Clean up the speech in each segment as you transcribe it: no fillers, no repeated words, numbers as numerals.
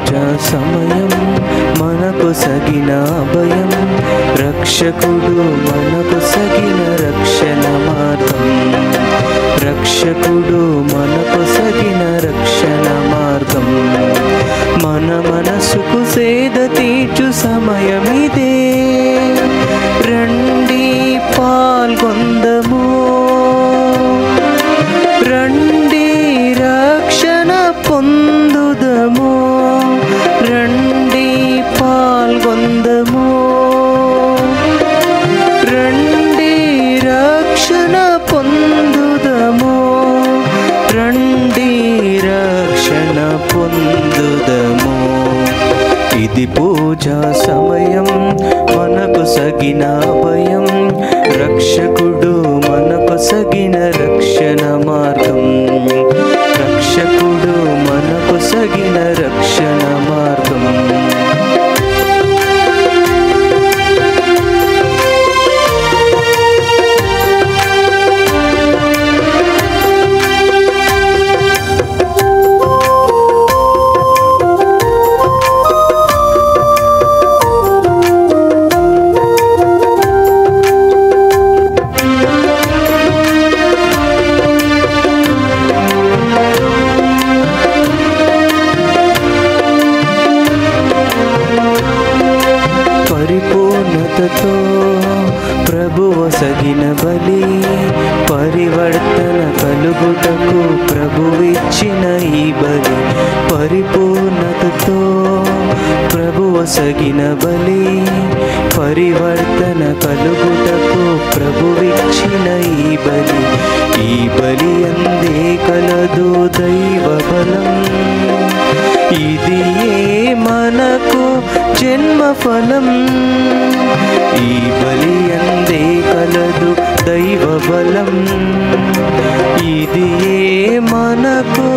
పూజ సమయం మనకు సగిన అభయం, రక్షకుడు మనకు సగిన రక్షణ మార్గం, రక్షకుడు మనకు సగిన రక్షణ మార్గం. మన మనసుకు సేద తీర్చు సమయమిదే, రండి పాల్గొందము, రండి రక్షణ పొందుదము, రండి పాల్గొందము, రండి రక్షణ పొందుదము, రండి రక్షణ పొందుదము. ఇది పూజా సమయం మనకు సగిన అభయం, రక్షకుడు మనకు సగిన రక్షణ మార్గం, రక్షకుడు మనకు సగిన రక్షణ మార్గం. పరిపూర్ణతతో ప్రభువు సగిన బలి, పరివర్తన కలుగుటకు ప్రభువిచ్చిన ఈ బలి, పరిపూర్ణతతో ప్రభువు సగిన బలి, పరివర్తన కలుగుటకు ప్రభువిచ్చిన ఈ బలి. ఈ బలి అందే కలదు దైవ బలం, ఇది మనకు జన్మ ఫలం. ఈ బలి అందే కలదు దైవ బలం, ఇది మనకు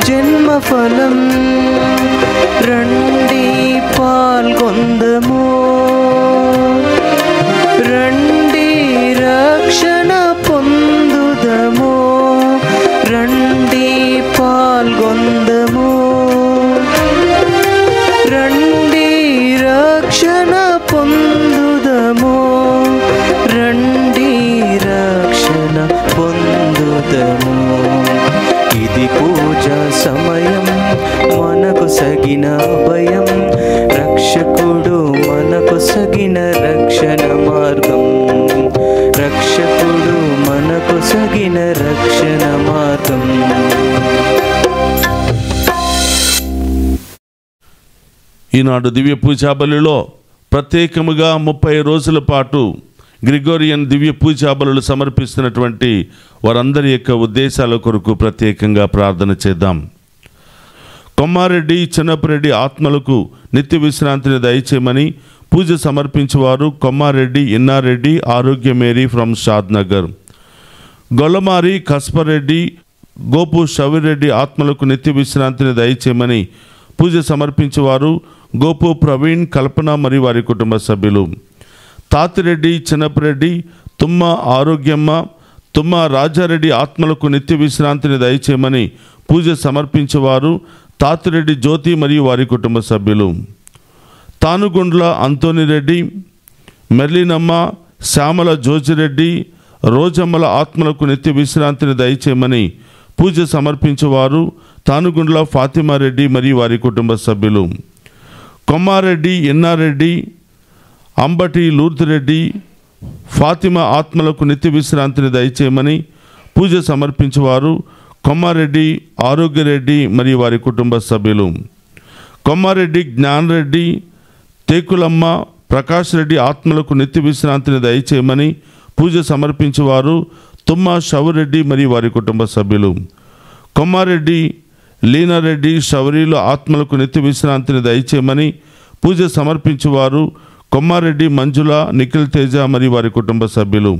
జన్మ ఫలం. రండి పాల్గొందము, రండి రక్షణ పొందుదము, రండి పాల్గొందము, రండి రక్షణ పొందుదము, రండి రక్షణ పొందుదము. ఇది పూజా సమయం మనకు సగిన అభయం, రక్షకుడు మనకు సగిన రక్షణ మార్గం, రక్షకుడు మనకు సగిన రక్షణ మార్గం. ఈనాడు దివ్య పూజా బలిలో ప్రత్యేకముగా 30 రోజుల పాటు గ్రిగోరియన్ దివ్య పూజా బలులు సమర్పిస్తున్నటువంటి వారందరి యొక్క ఉద్దేశాల కొరకు ప్రత్యేకంగా ప్రార్థన చేద్దాం. కొమ్మారెడ్డి చిన్నపరెడ్డి ఆత్మలకు నిత్య విశ్రాంతిని దయచేయమని పూజ సమర్పించేవారు కొమ్మారెడ్డి ఇన్నారెడ్డి ఆరోగ్య మేరీ ఫ్రమ్ షాద్నగర్. గొల్లమారి కస్పరెడ్డి గోపు షవిరెడ్డి ఆత్మలకు నిత్య విశ్రాంతిని దయచేయమని పూజ సమర్పించేవారు గోపు ప్రవీణ్ కల్పన మరియు వారి కుటుంబ సభ్యులు. తాతిరెడ్డి చిన్నపరెడ్డి తుమ్మ ఆరోగ్యమ్మ తుమ్మ రాజారెడ్డి ఆత్మలకు నిత్య విశ్రాంతిని దయచేయమని పూజ సమర్పించేవారు తాతిరెడ్డి జ్యోతి మరియు వారి కుటుంబ సభ్యులు. తానుగుండ్ల అంతోనిరెడ్డి మెర్లినమ్మ శ్యామల జోజిరెడ్డి రోజమ్మల ఆత్మలకు నిత్య విశ్రాంతిని దయచేయమని పూజ సమర్పించేవారు తానుగుండ్ల ఫాతిమారెడ్డి మరియు వారి కుటుంబ సభ్యులు. కొమ్మారెడ్డి ఎన్నారెడ్డి అంబటి లూర్తిరెడ్డి ఫాతిమా ఆత్మలకు నిత్య విశ్రాంతిని దయచేయమని పూజ సమర్పించేవారు కొమ్మారెడ్డి ఆరోగ్యరెడ్డి మరియు వారి కుటుంబ సభ్యులు. కొమ్మారెడ్డి జ్ఞానరెడ్డి తేకులమ్మ ప్రకాష్ రెడ్డి ఆత్మలకు నిత్య విశ్రాంతిని దయచేయమని పూజ సమర్పించేవారు తుమ్మ షవరెడ్డి మరియు వారి కుటుంబ సభ్యులు. కొమ్మారెడ్డి లీనారెడ్డి షవరీల ఆత్మలకు నిత్య విశ్రాంతిని దయచేయమని పూజ సమర్పించేవారు కొమ్మారెడ్డి మంజుల నిఖిల్ తేజ మరియు వారి కుటుంబ సభ్యులు.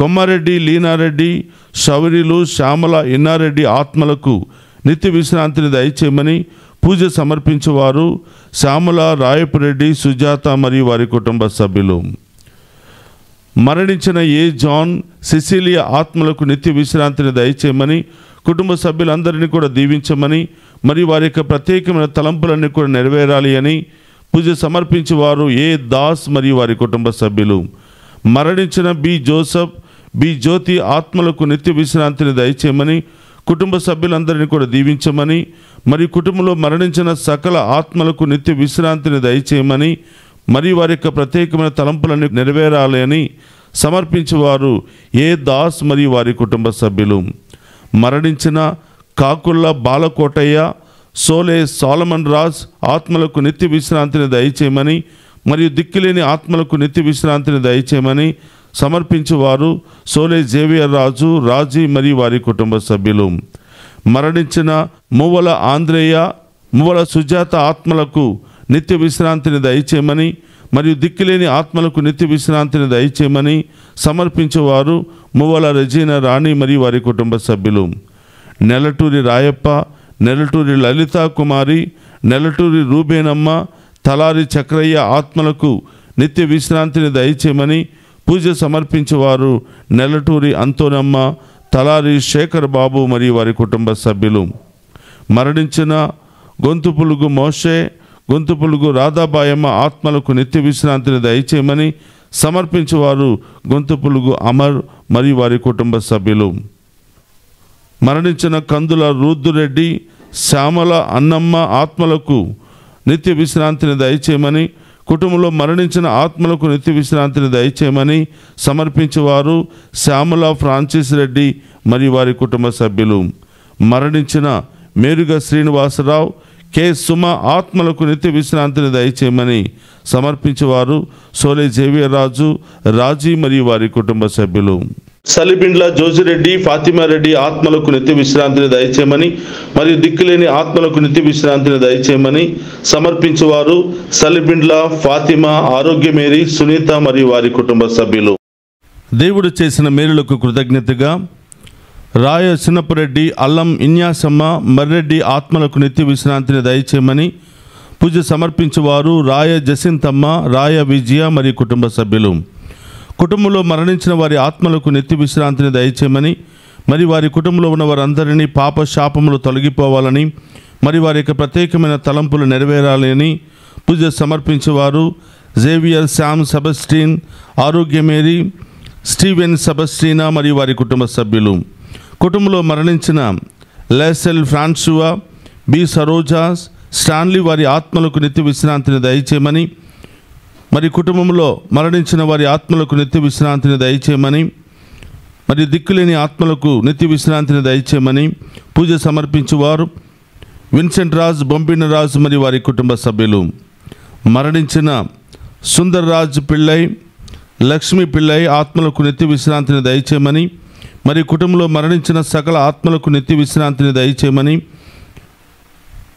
కొమ్మారెడ్డి లీనారెడ్డి షవరీలు శ్యామల ఇన్నారెడ్డి ఆత్మలకు నిత్య విశ్రాంతిని దయచేయమని పూజ సమర్పించేవారు శ్యామల రాయపురెడ్డి సుజాత మరియు వారి కుటుంబ సభ్యులు. మరణించిన ఏ జాన్ సిసిలియా ఆత్మలకు నిత్య విశ్రాంతిని దయచేయమని కుటుంబ సభ్యులందరినీ కూడా దీవించమని మరియు వారి యొక్క ప్రత్యేకమైన తలంపులన్నీ కూడా నెరవేరాలి అని పూజ సమర్పించి వారు ఏ దాస్ మరియు వారి కుటుంబ సభ్యులు. మరణించిన బి జోసఫ్, బి జ్యోతి ఆత్మలకు నిత్య విశ్రాంతిని దయచేయమని కుటుంబ సభ్యులందరినీ కూడా దీవించమని, మరియు కుటుంబంలో మరణించిన సకల ఆత్మలకు నిత్య విశ్రాంతిని దయచేయమని, మరియు వారి యొక్క ప్రత్యేకమైన తలంపులన్నీ నెరవేరాలి అని సమర్పించేవారు ఏ దాస్ మరియు వారి కుటుంబ సభ్యులు. మరణించిన కాకుళ్ళ బాలకోటయ్య, సోలే సాలమన్ రాజ్ ఆత్మలకు నిత్య విశ్రాంతిని దయచేయమని, మరియు దిక్కులేని ఆత్మలకు నిత్య విశ్రాంతిని దయచేయమని సమర్పించేవారు సోలే జేవియర్ రాజు, రాజీ మరియు వారి కుటుంబ సభ్యులు. మరణించిన మువ్వల ఆంధ్రేయ, మువ్వల సుజాత ఆత్మలకు నిత్య విశ్రాంతిని దయచేయమని, మరియు దిక్కులేని ఆత్మలకు నిత్య విశ్రాంతిని దయచేయమని సమర్పించేవారు మువ్వల రెజీనా రాణి మరియు వారి కుటుంబ సభ్యులు. నెలటూరి రాయప్ప, నెలటూరి లలితా కుమారి, నెలటూరి రూబేనమ్మ, తలారి చక్రయ్య ఆత్మలకు నిత్య విశ్రాంతిని దయచేయమని పూజ సమర్పించేవారు నెలటూరి అంతోనమ్మ, తలారి శేఖర్ బాబు మరియు వారి కుటుంబ సభ్యులు. మరణించిన గొంతు పులుగు మోషే, గొంతు పులుగు రాధాబాయమ్మ ఆత్మలకు నిత్య విశ్రాంతిని దయచేయమని సమర్పించేవారు గొంతు పులుగు అమర్ మరియు వారి కుటుంబ సభ్యులు. మరణించిన కందుల రూద్దురెడ్డి, శ్యామల అన్నమ్మ ఆత్మలకు నిత్య విశ్రాంతిని దయచేయమని, కుటుంబంలో మరణించిన ఆత్మలకు నిత్య విశ్రాంతిని దయచేయమని సమర్పించేవారు శ్యామల ఫ్రాన్సిస్ రెడ్డి మరియు వారి కుటుంబ సభ్యులు. మరణించిన మేరుగ శ్రీనివాసరావు, కె సుమ ఆత్మలకు నిత్య విశ్రాంతిని దయచేయమని సమర్పించేవారు సోలే జేవియర్ రాజు, రాజీ మరియు వారి కుటుంబ సభ్యులు. సలిబిండ్ల జోజిరెడ్డి, ఫాతిమారెడ్డి ఆత్మలకు నిత్య విశ్రాంతిని దయచేయమని, మరియు దిక్కులేని ఆత్మలకు నిత్య విశ్రాంతిని దయచేయమని సమర్పించేవారు సలిబిండ్ల ఫాతిమా, ఆరోగ్యమేరి, సునీత మరియు వారి కుటుంబ సభ్యులు. దేవుడు చేసిన మేలులకు కృతజ్ఞతగా రాయ చిన్నపురెడ్డి, అల్లం ఇన్యాసమ్మ, మర్రెడ్డి ఆత్మలకు నిత్య విశ్రాంతిని దయచేయమని పూజ సమర్పించేవారు రాయ జసింతమ్మ, రాయ విజయ మరియు కుటుంబ సభ్యులు. కుటుంబంలో మరణించిన వారి ఆత్మలకు నిత్య విశ్రాంతిని దయచేయమని, మరి వారి కుటుంబంలో ఉన్న వారందరినీ పాప శాపములు తొలగిపోవాలని, మరి వారి యొక్క ప్రత్యేకమైన తలంపులు నెరవేరాలని పూజ సమర్పించేవారు జేవియర్ శామ్ సెబస్టిన్, ఆరోగ్యమేరీ, స్టీవెన్ సెబస్టినా మరియు వారి కుటుంబ సభ్యులు. కుటుంబంలో మరణించిన లెసెల్ ఫ్రాన్సువా, బి సరోజా, స్టాన్లీ వారి ఆత్మలకు నిత్య విశ్రాంతిని దయచేయమని, మరి కుటుంబంలో మరణించిన వారి ఆత్మలకు నిత్య విశ్రాంతిని దయచేయమని, మరి దిక్కులేని ఆత్మలకు నిత్య విశ్రాంతిని దయచేయమని పూజ సమర్పించేవారు విన్సెంట్ రాజ్, బొంబిన రాజు మరియు వారి కుటుంబ సభ్యులు. మరణించిన సుందర్ రాజ్ పిళ్ళై, లక్ష్మీ పిళ్ళై ఆత్మలకు నిత్య విశ్రాంతిని దయచేయమని, మరి కుటుంబంలో మరణించిన సకల ఆత్మలకు నిత్య విశ్రాంతిని దయచేయమని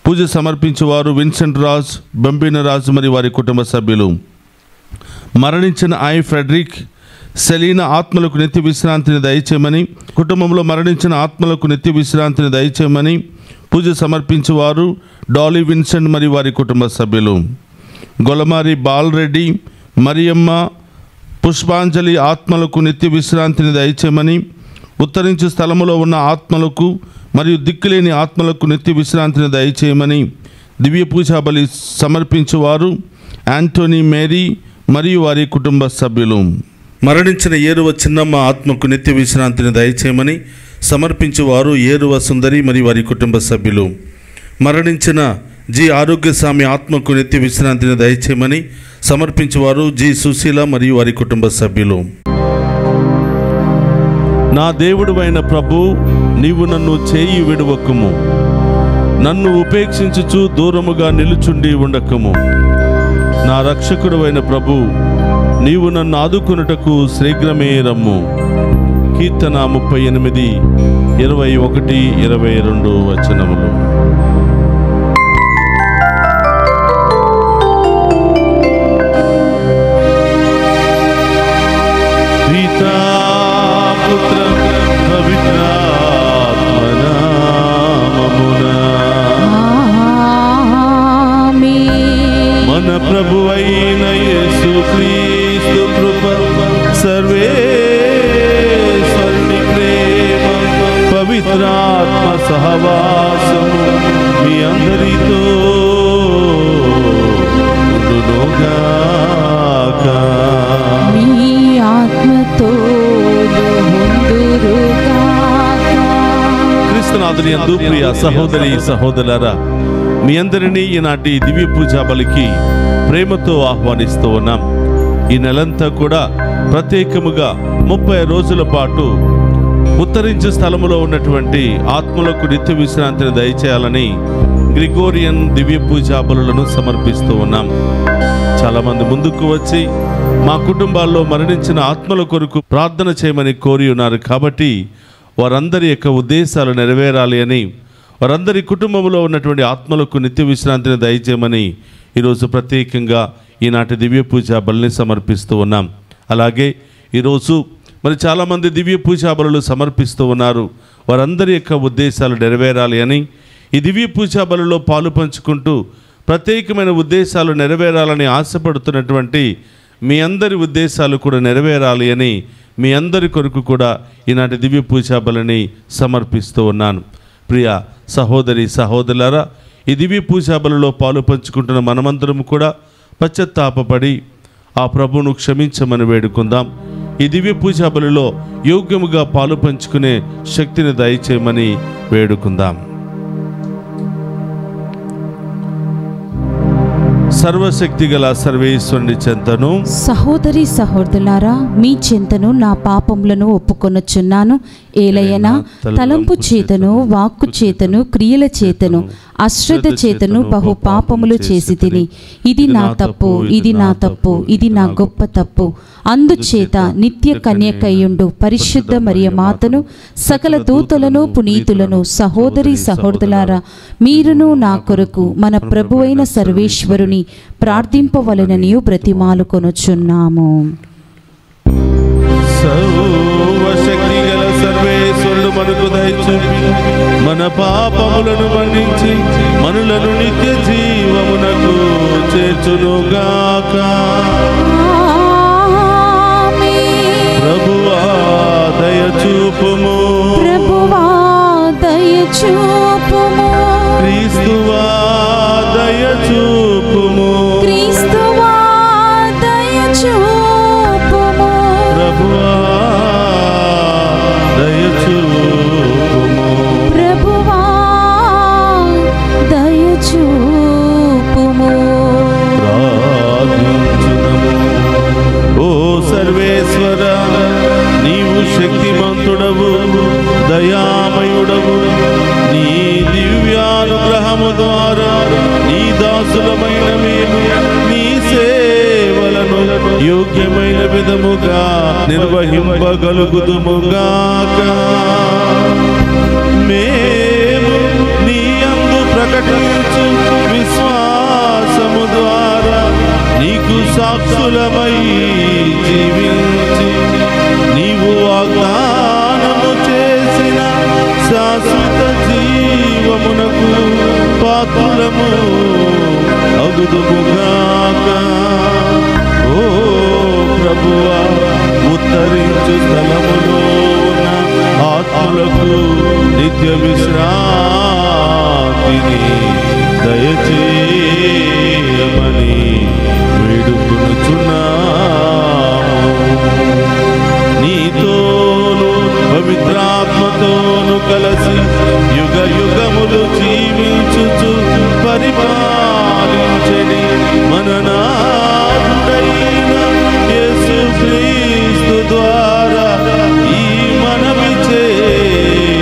పూజ సమర్పించేవారు విన్సెంట్ రాజ్, బొంబిన రాజు మరియు వారి కుటుంబ సభ్యులు. మరణించిన ఐ ఫ్రెడరిక్, సెలీనా ఆత్మలకు నిత్య విశ్రాంతిని దయచేయమని, కుటుంబంలో మరణించిన ఆత్మలకు నిత్య విశ్రాంతిని దయచేయమని పూజ సమర్పించేవారు డాలీ విన్సెంట్ మరియు వారి కుటుంబ సభ్యులు. గొలమారి బాలరెడ్డి, మరియమ్మ, పుష్పాంజలి ఆత్మలకు నిత్య విశ్రాంతిని దయచేయమని, ఉత్తరించు స్థలములో ఉన్న ఆత్మలకు మరియు దిక్కులేని ఆత్మలకు నిత్య విశ్రాంతిని దయచేయమని దివ్య పూజా బలి సమర్పించేవారు యాంటోనీ మేరీ మరియు వారి కుటుంబ సభ్యులు. మరణించిన ఏరువ చిన్నమ్మ ఆత్మకు నిత్య విశ్రాంతిని దయచేయమని సమర్పించేవారు ఏరువ సుందరి మరియు వారి కుటుంబ సభ్యులు. మరణించిన జి ఆరోగ్యస్వామి ఆత్మకు నిత్య విశ్రాంతిని దయచేయమని సమర్పించేవారు జి సుశీల మరియు వారి కుటుంబ సభ్యులు. నా దేవుడువైన ప్రభు, నీవు నన్ను చేయి విడువకుము, నన్ను ఉపేక్షించుచు దూరముగా నిలుచుండి ఉండకము. నా రక్షకుడువైన ప్రభు, నీవు నన్ను ఆదుకొనుటకు శీఘ్రమే రమ్ము. కీర్తన 38, 21, 22 వచనములు. ప్రభు అయిన యేసు క్రీస్తు కృప, సర్వేశ్వరుని ప్రేమ, పవిత్రాత్మ సహవాసము మీ అందరితో ఉండునుగాక. మీ ఆత్మతోను ఉండురుగాక. క్రీస్తునాథుని యందు ప్రియ సహోదరి సహోదరులారా, మీ అందరినీ ఈనాటి దివ్య పూజా బలికి ప్రేమతో ఆహ్వానిస్తూ ఉన్నాం. ఈ నెలంతా కూడా ప్రత్యేకముగా 30 రోజుల పాటు ఉత్తరించే స్థలములో ఉన్నటువంటి ఆత్మలకు నిత్య విశ్రాంతిని దయచేయాలని గ్రిగోరియన్ దివ్య పూజా బలులను సమర్పిస్తూ ఉన్నాం. చాలామంది ముందుకు వచ్చి మా కుటుంబాల్లో మరణించిన ఆత్మల కొరకు ప్రార్థన చేయమని కోరి ఉన్నారు. కాబట్టి వారందరి యొక్క ఉద్దేశాలు నెరవేరాలి అని, వారందరి కుటుంబంలో ఉన్నటువంటి ఆత్మలకు నిత్య విశ్రాంతిని దయచేయమని ఈరోజు ప్రత్యేకంగా ఈనాటి దివ్య పూజా బలిని సమర్పిస్తూ ఉన్నాం. అలాగే ఈరోజు మరి చాలామంది దివ్య పూజా బలులు సమర్పిస్తూ ఉన్నారు. వారందరి యొక్క ఉద్దేశాలు నెరవేరాలి అని, ఈ దివ్య పూజా బలులో పాలు పంచుకుంటూ ప్రత్యేకమైన ఉద్దేశాలు నెరవేరాలని ఆశపడుతున్నటువంటి మీ అందరి ఉద్దేశాలు కూడా నెరవేరాలి అని మీ అందరి కొరకు కూడా ఈనాటి దివ్య పూజా బలిని సమర్పిస్తూ ఉన్నాను. ప్రియ సహోదరి సహోదరులారా, ఈ దివ్య పూజా బలిలో పాలు పంచుకుంటున్న మనమందరం కూడా పశ్చాత్తాపపడి ఆ ప్రభువును క్షమించమని వేడుకుందాం. ఈ దివ్య పూజా బలిలో యోగ్యముగా పాలు పంచుకునే శక్తిని దయచేయమని వేడుకుందాం. సర్వశక్తి గల సర్వేశ్వరుని చెంతను, సహోదరి సహోదరులారా, మీ చెంతను నా పాపములను ఒప్పుకొనుచున్నాను. ఏలయనా తలంపు చేతను, వాక్కు చేతను, క్రియల చేతను, అశ్రద్ధ చేతను బహు పాపములు చేసి తిని. ఇది నా తప్పు, ఇది నా తప్పు, ఇది నా గొప్ప తప్పు. అందుచేత నిత్య కన్యకయ్యుండు పరిశుద్ధ మరియ మాతను, సకల దూతలను, పునీతులను, సహోదరి సహోదరులారా, మీరును నా కొరకు మన ప్రభువైన సర్వేశ్వరుని ప్రార్థింపవలెనని బ్రతిమాలుకొనుచున్నాము. సర్వశక్తి గల సర్వేశ్వరుడు మనకు దయచూపి మన పాపములను మన్నించి మనులను నిత్య జీవమునకు చేర్చునుగాక. ప్రభువా దయచూపుము, ప్రభువా దయచూపుము, క్రీస్తువా దయచూపుము, క్రీస్తువా దయచూపుము, ప్రభువా దయచూపుము, ప్రభువా దయచూపుము. ప్రార్థించుదము. ఓ సర్వేశ్వర, నీవు శక్తిమంతుడవు, దయామయుడవు. నీ దివ్యానుగ్రహము ద్వారా నీ దాసులమైన మేము నీ సేవలను యోగ్యమైన విధముగా నిర్వహింపగలుగుదుముగాక. మేము నీ యందు ప్రకటించు విశ్వాసము ద్వారా నీకు సాక్షులమై జీవించి నీవు వాగ్దానము చేసిన శాశ్వత జీవమునకు పాత్రులము అగుదుముగాక. ఓ ప్రభువా, ఉత్తరించు స్థలములో ఉన్న ఆత్మలకు నిత్య విశ్రాంతిని దయచేయమని వేడుకొనుచున్నాము. నీతోను పవిత్రాత్మతోను కలసి యుగ యుగములు జీవించుచు పరిపాలించడి మన నాథుడైన యేసుక్రీస్తు ద్వారా ఈ మనవి చేయుచున్నాము.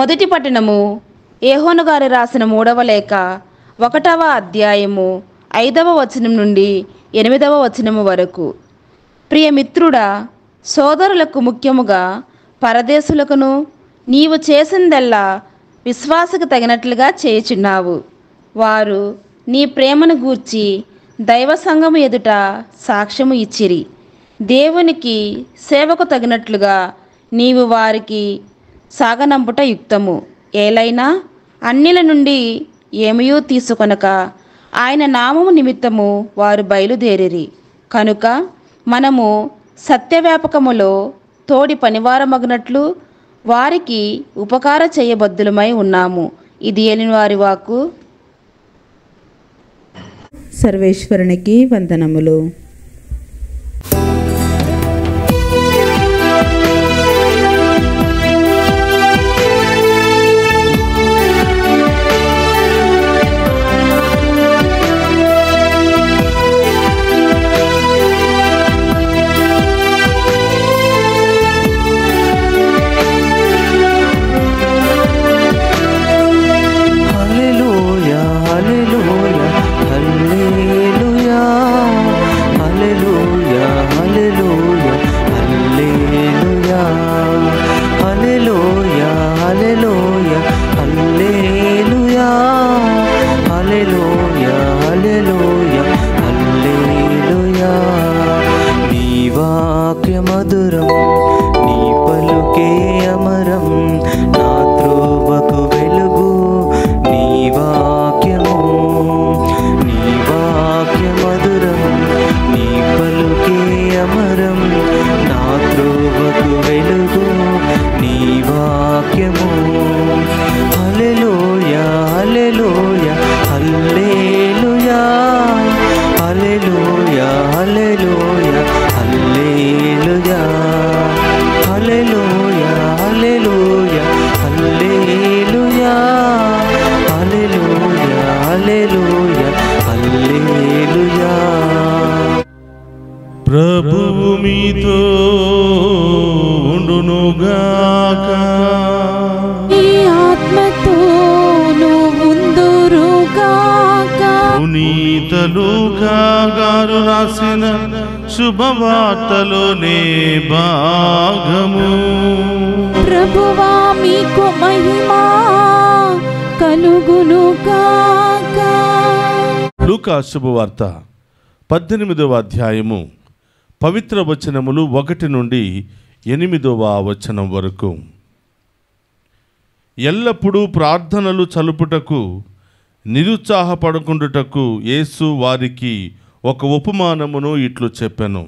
మొదటి పట్టణము యోహాను గారు రాసిన 3వ లేఖ 1వ అధ్యాయము 5వ వచనం నుండి 8వ వచనము వరకు. ప్రియమిత్రుడా, సోదరులకు ముఖ్యముగా పరదేశులకును నీవు చేసిందల్లా విశ్వాసకు తగినట్లుగా చేయుచున్నావు. వారు నీ ప్రేమను గూర్చి దైవ సంఘము ఎదుట సాక్ష్యము ఇచ్చిరి. దేవునికి సేవకు తగినట్లుగా నీవు వారికి సాగనంపుట యుక్తము. ఏలైనా అన్యుల నుండి ఏమయూ తీసుకొనక ఆయన నామము నిమిత్తము వారు బయలుదేరిరి. కనుక మనము సత్యవ్యాపకములో తోడి పనివారమగునట్లు వారికి ఉపకార చేయబద్దులమై ఉన్నాము. ఇది ఏలిన వారి వాక్కు. సర్వేశ్వరునికి వందనములు. మధురం నీ పలుకే అమరం, నా త్రోవకు వెలుగు నీ వాక్యము. నీ వాక్య మధురం నీ పలుకే అమరం, నా త్రోవకు వెలుగు నీ వాక్యము. హల్లెలూయా హల్లెలూయా హల్లెలూయా హల్లెలూయా హల్లెలూయా హల్లెలూయా హల్లెలూయా హల్లెలూయా హల్లెలూయా హల్లెలూయా హల్లెలూయా హల్లెలూయా. ప్రభువు మీతో ఉండునుగాక. ఈ ఆత్మతోను ఉందురుగాక. పునీత లూకా గారు రాసిన శుభవార్తలోనే భాగము. ప్రభువా మీకు మహిమా కలుగునుగాక. లూకా శుభవార్త 18వ అధ్యాయము పవిత్ర వచనములు 1 నుండి 8వ వచనం వరకు. ఎల్లప్పుడూ ప్రార్థనలు చలుపుటకు నిరుత్సాహపడకుండుటకు యేసు వారికి ఒక ఉపమానమును ఇట్లు చెప్పెను.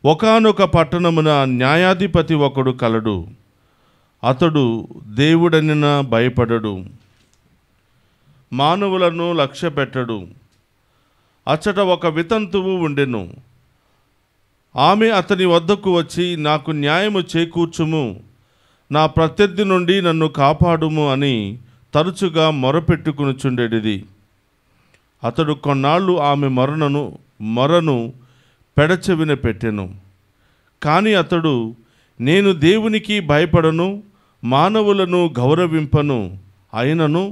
ఒకానొక పట్టణమున న్యాయాధిపతి ఒకడు కలడు. అతడు దేవుడనిన భయపడడు, మానవులను లక్ష్యపెట్టడు. అచ్చట ఒక వితంతువు ఉండెను. ఆమె అతని వద్దకు వచ్చి, నాకు న్యాయము చేకూర్చుము, నా ప్రత్యర్థి నుండి నన్ను కాపాడుము అని తరచుగా మొరపెట్టుకునిచుండేది. అతడు కొన్నాళ్ళు ఆమె మొరను పెడచెవిన పెట్టెను. కానీ అతడు, నేను దేవునికి భయపడను, మానవులను గౌరవింపను, అయినను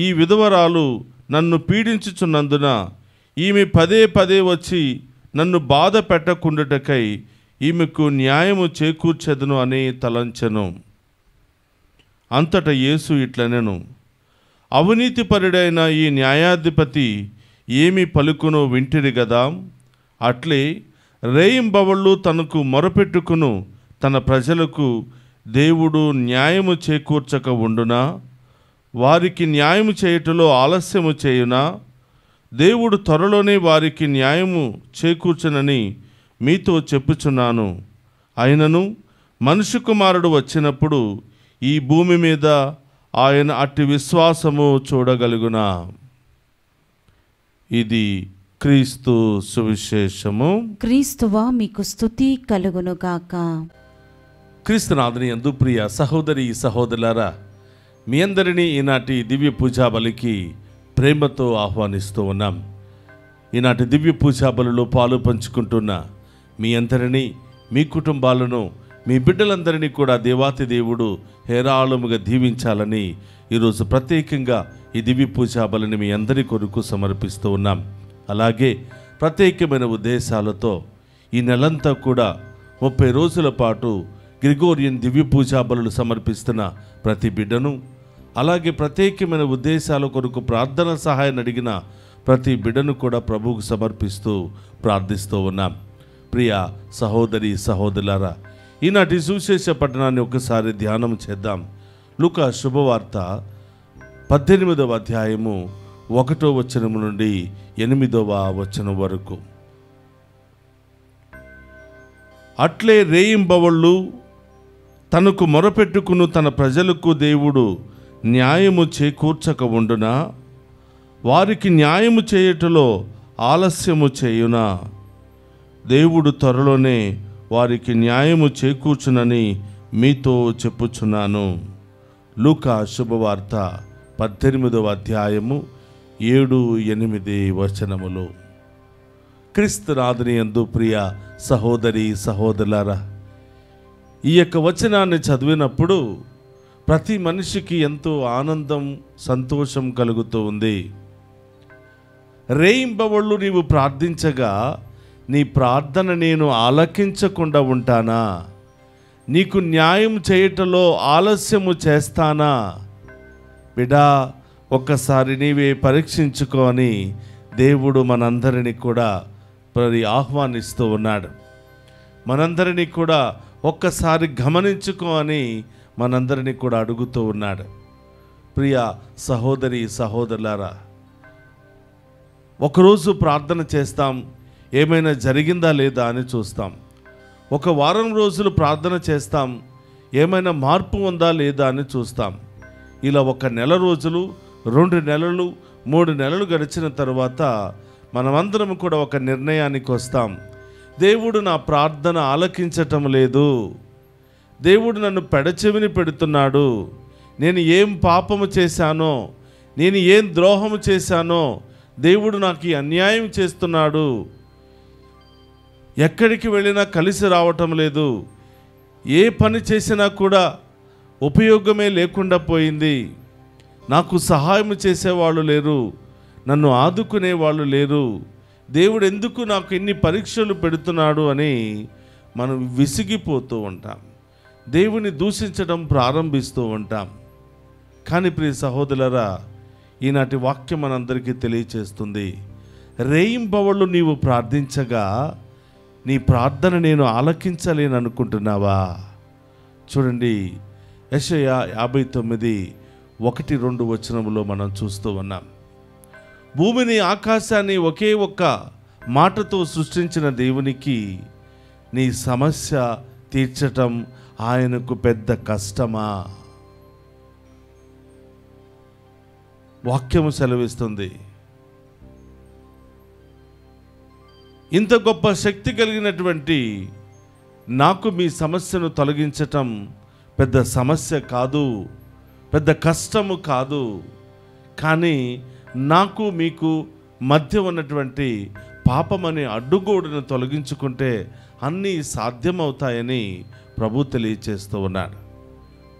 ఈ విధవరాలు నన్ను పీడించుచున్నందున ఈమె పదే పదే వచ్చి నన్ను బాధ పెట్టకుండుటకై ఈమెకు న్యాయము చేకూర్చెదను అని తలంచెను. అంతట యేసు ఇట్లనెను, అవినీతిపరుడైన ఈ న్యాయాధిపతి ఏమి పలుకునో వింటిరి గదా. అట్లే రేయింబవళ్ళు తనకు మొరపెట్టుకును తన ప్రజలకు దేవుడు న్యాయము చేకూర్చక ఉండునా? వారికి న్యాయము చేయుటలో ఆలస్యము చేయునా? దేవుడు త్వరలోనే వారికి న్యాయము చేకూర్చునని మీతో చెప్పుచున్నాను. అయినను మనుష్య కుమారుడు వచ్చినప్పుడు ఈ భూమి మీద ఆయన అట్టి విశ్వాసము చూడగలుగునా? ఇది క్రీస్తు సువిశేషము. క్రీస్తువా మీకు స్తుతి కలుగునుగాక. క్రీస్తునాథుని యందు ప్రియ సహోదరి సహోదరులారా, మీ అందరినీ ఈనాటి దివ్య పూజా బలికి ప్రేమతో ఆహ్వానిస్తూ ఉన్నాం. ఈనాటి దివ్య పూజా బలిలో పాలు పంచుకుంటున్న మీ అందరినీ, మీ కుటుంబాలను, మీ బిడ్డలందరినీ కూడా దేవాతి దేవుడు హేరాళముగా దీవించాలని ఈరోజు ప్రత్యేకంగా ఈ దివ్య పూజా బలిని మీ అందరి కొరకు సమర్పిస్తూ ఉన్నాం. అలాగే ప్రత్యేకమైన ఉద్దేశాలతో ఈ నెలంతా కూడా 30 రోజుల పాటు గ్రిగోరియన్ దివ్య పూజా బలులు సమర్పిస్తున్న ప్రతి బిడ్డను, అలాగే ప్రత్యేకమైన ఉద్దేశాల కొరకు ప్రార్థన సహాయం అడిగిన ప్రతి బిడ్డను కూడా ప్రభువుకు సమర్పిస్తూ ప్రార్థిస్తూ ఉన్నాం. ప్రియ సహోదరి సహోదరులారా, ఈనాటి సువిశేష పట్టణాన్ని ఒకసారి ధ్యానం చేద్దాం. లూకా శుభవార్త 18వ అధ్యాయము 1వ వచనం నుండి 8వ వచనం వరకు. అట్లే రేయింబవళ్ళు తనకు మొరపెట్టుకును తన ప్రజలకు దేవుడు న్యాయము చేకూర్చక ఉండునా, వారికి న్యాయము చేయుటలో ఆలస్యము చేయునా, దేవుడు త్వరలోనే వారికి న్యాయము చేకూర్చునని మీతో చెప్పుచున్నాను. లూకా శుభవార్త 18వ అధ్యాయము 7-8 వచనములు. క్రీస్తునాథుని యందు ప్రియ సహోదరి సహోదరులారా, ఈ యొక్క వచనాన్ని చదివినప్పుడు ప్రతి మనిషికి ఎంతో ఆనందం, సంతోషం కలుగుతూ ఉంది. రేయింబవళ్ళు నీవు ప్రార్థించగా నీ ప్రార్థన నేను ఆలకించకుండా ఉంటానా? నీకు న్యాయం చేయటంలో ఆలస్యము చేస్తానా? బిడా, ఒక్కసారి నీవే పరీక్షించుకో అని దేవుడు మనందరినీ కూడా ఆహ్వానిస్తూ ఉన్నాడు. మనందరినీ కూడా ఒక్కసారి గమనించుకో అని మనందరినీ కూడా అడుగుతూ ఉన్నాడు. ప్రియ సహోదరి సహోదరులారా, ఒకరోజు ప్రార్థన చేస్తాం, ఏమైనా జరిగిందా లేదా అని చూస్తాం. ఒక వారం రోజులు ప్రార్థన చేస్తాం, ఏమైనా మార్పు ఉందా లేదా అని చూస్తాం. ఇలా 1 నెల రోజులు, 2 నెలలు, 3 నెలలు గడిచిన తర్వాత మనమందరం కూడా ఒక నిర్ణయానికి వస్తాం. దేవుడు నా ప్రార్థన ఆలకించటం లేదు, దేవుడు నన్ను పెడచెవిని పెడుతున్నాడు, నేను ఏం పాపము చేశానో, నేను ఏం ద్రోహము చేశానో, దేవుడు నాకు ఈ అన్యాయం చేస్తున్నాడు, ఎక్కడికి వెళ్ళినా కలిసి రావటం లేదు, ఏ పని చేసినా కూడా ఉపయోగమే లేకుండా పోయింది, నాకు సహాయం చేసేవాళ్ళు లేరు, నన్ను ఆదుకునే వాళ్ళు లేరు, దేవుడు ఎందుకు నాకు ఎన్ని పరీక్షలు పెడుతున్నాడు అని మనం విసిగిపోతూ ఉంటాం, దేవుని దూషించడం ప్రారంభిస్తూ ఉంటాం. కానీ ప్రియ సహోదరులారా, ఈనాటి వాక్యం మనందరికీ తెలియచేస్తుంది, రేయింబవళ్ళు నీవు ప్రార్థించగా నీ ప్రార్థన నేను ఆలకించలేను అనుకుంటున్నావా? చూడండి, యెషయా 59:1-2 వచనములో మనం చూస్తూ ఉన్నాం. భూమిని ఆకాశాన్ని ఒకే ఒక్క మాటతో సృష్టించిన దేవునికి నీ సమస్య తీర్చటం ఆయనకు పెద్ద కష్టమా? వాక్యము సెలవిస్తుంది, ఇంత గొప్ప శక్తి కలిగినటువంటి నాకు మీ సమస్యను తొలగించటం పెద్ద సమస్య కాదు, పెద్ద కష్టము కాదు. కానీ నాకు మీకు మధ్య ఉన్నటువంటి పాపమనే అడ్డుగోడును తొలగించుకుంటే అన్నీ సాధ్యమవుతాయని ప్రభు తెలియచేస్తూ ఉన్నాడు.